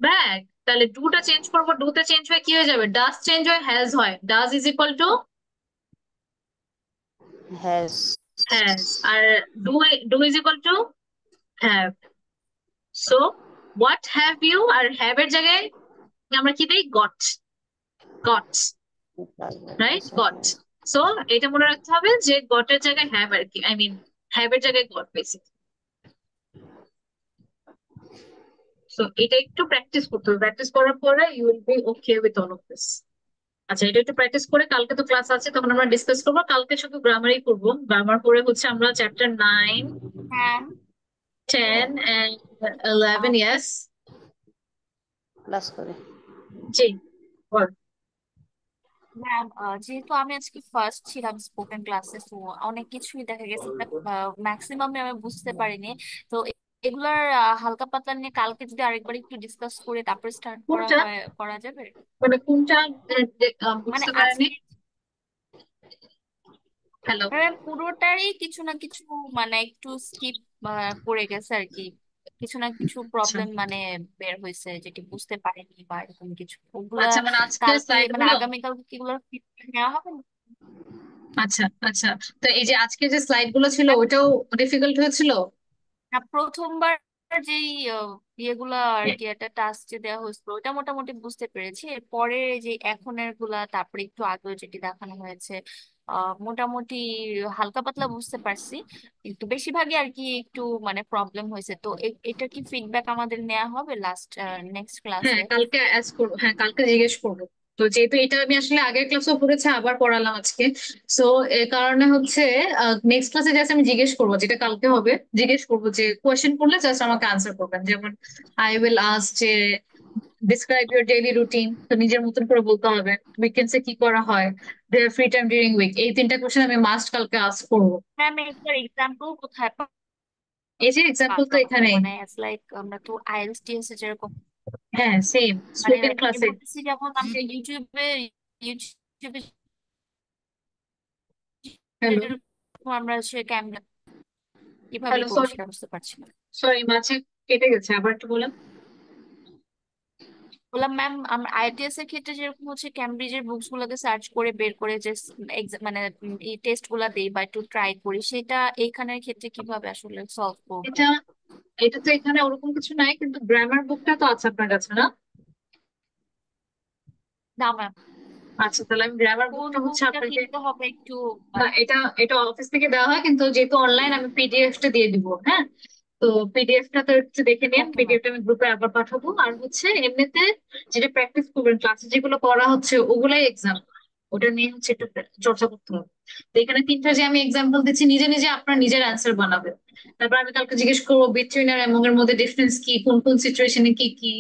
bag, তাহলে ডুটা চেঞ্জ করবো, ডুতে চেঞ্জ হয়ে কি হয়ে যাবে, ডাজ চেঞ্জ হয়ে হ্যাজ হয়। Does is equal to has has, আর do is equal to have. So what have you, আর হ্যাভ এর জায়গায় আমরা কি দিই, got. Got, right, got. So এটা মনে রাখতে হবে যে গটের জায়গায় হ্যাভ আর কি, আই মিন হ্যাভ এর জায়গায় গট বেসিক। সো এটা একটু প্র্যাকটিস করতে হবে, প্র্যাকটিস করার পরে you will be okay with all of this. আচ্ছা, এটা একটু প্র্যাকটিস করে কালকে তো ক্লাস আছে তখন আমরা ডিসকাস করবো। কালকে শুধু গ্রামারই করবো, গ্রামার করে হচ্ছে আমরা চ্যাপ্টার 9, হ্যাঁ 10 and 11, yes। ক্লাস করে জি, বল। ম্যাম, যেহেতু আমি আজকে ফার্স্ট ছিলাম স্পোকেন ক্লাসে, তো অনেক কিছুই দেখা গেছে ম্যাক্সিমাম আমি বুঝতে পারিনি। তো এগুলার হালকা পাতলা নিয়ে কালকে যদি আরেকবার একটু ডিসকাস করে তারপর স্টার্ট করা কোনটা, হয়, করা যাবে? মানে কোনটা মানে বুঝতে পারেনি? আজকে হ্যালো, পুরোটারই কিছু না কিছু মানে একটু স্কিপ করে গেছে আর কি। কিছু না কিছু আচ্ছা প্রবলেম মানে বের হয়েছে যেটি বুঝতে পারিনি বা এরকম কিছু, ওগুলা আচ্ছা, মানে আজকের কালকে স্লাইড মানে গুলো, আগামীকালকে কি এগুলোর feedback নেওয়া হবে না? আচ্ছা আচ্ছা, তো এই যে আজকে যে স্লাইড গুলো ছিল ম্যাম, ওটাও ডিফিকাল্ট হয়েছিল। প্রথমবার যেই ইয়েগুলা আর কি একটা টাস্ক যে দেওয়া হয়েছিল ওটা মোটামুটি বুঝতে পেরেছি। এরপরে যে এখনের গুলা, তারপরে একটু আগে যেটি দেখানো হয়েছে মোটামুটি হালকা পাতলা বুঝতে পারছি, কিন্তু বেশিরভাগই আর কি একটু মানে প্রবলেম হয়েছে। তো এটা কি ফিডব্যাক আমাদের নেওয়া হবে নেক্সট ক্লাসে? হ্যাঁ কালকে অ্যাজ করবো, হ্যাঁ কালকে জিজ্ঞেস করবো। তো যেহেতু এটা আমি আসলে আগের ক্লাসেও পড়েছি আবার পড়ালাম আজকে, সো এ কারণে হচ্ছে নেক্সট ক্লাসে জাস্ট আমি জিজ্ঞেস করবো, যেটা কালকে হবে জিজ্ঞেস করবো যে কোয়েশ্চেন করলে জাস্ট আমাকে আনসার করবেন। যেমন আই উইল আস্ক যে ডিসক্রাইব ইউর ডেইলি রুটিন, তো নিজের মতন করে বলতে হবে। উইকেন্ডসে কি করা হয়, ফ্রি টাইম ডিউরিং উইক, এই 3টা কোয়েশ্চেন আমি মাস্ট কালকে আস্ক করবো। ম্যাম, এটার এক্সাম্পল কোথায় এই যে এক্সাম্পল তো পাবো? এখানেই, মানে লাইক আমরা তো আইএলটিএস টিএস যেরকম হ্যাঁ সেম মানে স্পোকেন আমি ক্লাসে। বলতেছি, যেমন আমরা ইউটিউবে হ্যালো, যেরকম আমরা সে ক্যামেরা কিভাবে হ্যালো, করবো সরি সেটা বুঝতে পারছি না। সরি, মাঝে কেটে গেছে, আবার একটু বলেন। বললাম ম্যাম, আমরা আইএলটিএস এর ক্ষেত্রে যেরকম হচ্ছে ক্যামব্রিজের বুকস গুলোকে সার্চ করে বের করে যে মানে এই টেস্ট গুলা দেই বা একটু ট্রাই করি, সেটা এইখানের ক্ষেত্রে কিভাবে আসলে সলভ করবো? এটা এটা তো এখানে ওরকম কিছু নাই, কিন্তু গ্রামার বুকটা তো আছে আপনার কাছে না? না ম্যাম, আচ্ছা, তাহলে আমি গ্রামার কোন বুকটা হচ্ছে বুকটা আপনাকে, কিনতে হবে একটু না এটা এটা অফিস থেকে দেওয়া হয় কিন্তু যেহেতু অনলাইন আমি পিডিএফটা দিয়ে দিব, হ্যাঁ। তো পিডিএফটা তো একটু দেখে নিন, ওকে ম্যাম। পিডিএফটা আমি গ্রুপে আবার পাঠাবো। আর হচ্ছে এমনিতে যেটা প্র্যাকটিস করবেন ক্লাসে যেগুলো করা হচ্ছে ওগুলাই এক্সাম, ওটা নিয়ে হচ্ছে একটু চর্চা করতে হবে। তো এখানে 3টা যে আমি এক্সাম্পল দিচ্ছি, নিজে নিজে আপনার নিজের অ্যান্সার বানাবেন। তারপর আমি কালকে জিজ্ঞেস করবো বিটুইন আর এমং এর মধ্যে ডিফারেন্স কি, কোন কোন সিচুয়েশনে কি কি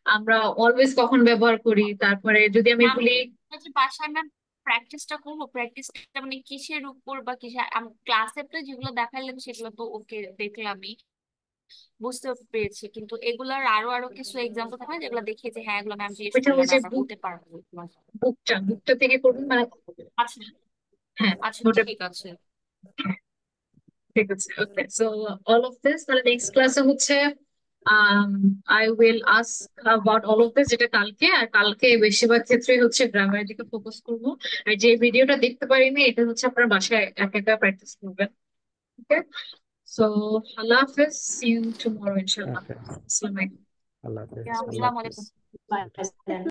আমরা অলওয়েজ কখন ব্যবহার করি। তারপরে যদি আমি আমি বলি, যে বাসায় ম্যাম প্র্যাকটিসটা করবো, প্র্যাকটিসটা মানে কিসের উপর বা কিসের, ক্লাসে তো যেগুলো দেখাইলেন সেগুলো তো ওকে দেখলামই, বুঝতে পেরেছি, কিন্তু এগুলার আরো আরো কিছু এক্সাম্পল থাকে না যেগুলো দেখিয়ে যে হ্যাঁ এগুলো ম্যাম জিজ্ঞেস ওইটা করলে ওই যে আমরা বলতে পারবো। বুকটা থেকে করবেন মানে, আচ্ছা হ্যাঁ আচ্ছা, ওটা, ঠিক আছে। ঠিক আছে। ওকে, সো অল অফ দিস তাহলে নেক্সট ক্লাসে হচ্ছে I will ask about all of this, যেটা কালকে। আর কালকে বেশিরভাগ ক্ষেত্রে হচ্ছে গ্রামারের দিকে ফোকাস করবো। আর যে ভিডিওটা দেখতে পারিনি এটা হচ্ছে আপনার বাসায় একা একা প্র্যাকটিস করবেন। ওকে, So Allah Hafiz, see you tomorrow inshallah. Okay. Assalamu alaikum. Allah Hafiz. Yeah, Allah আসসালামু Hafiz. আলাইকুম। Bye.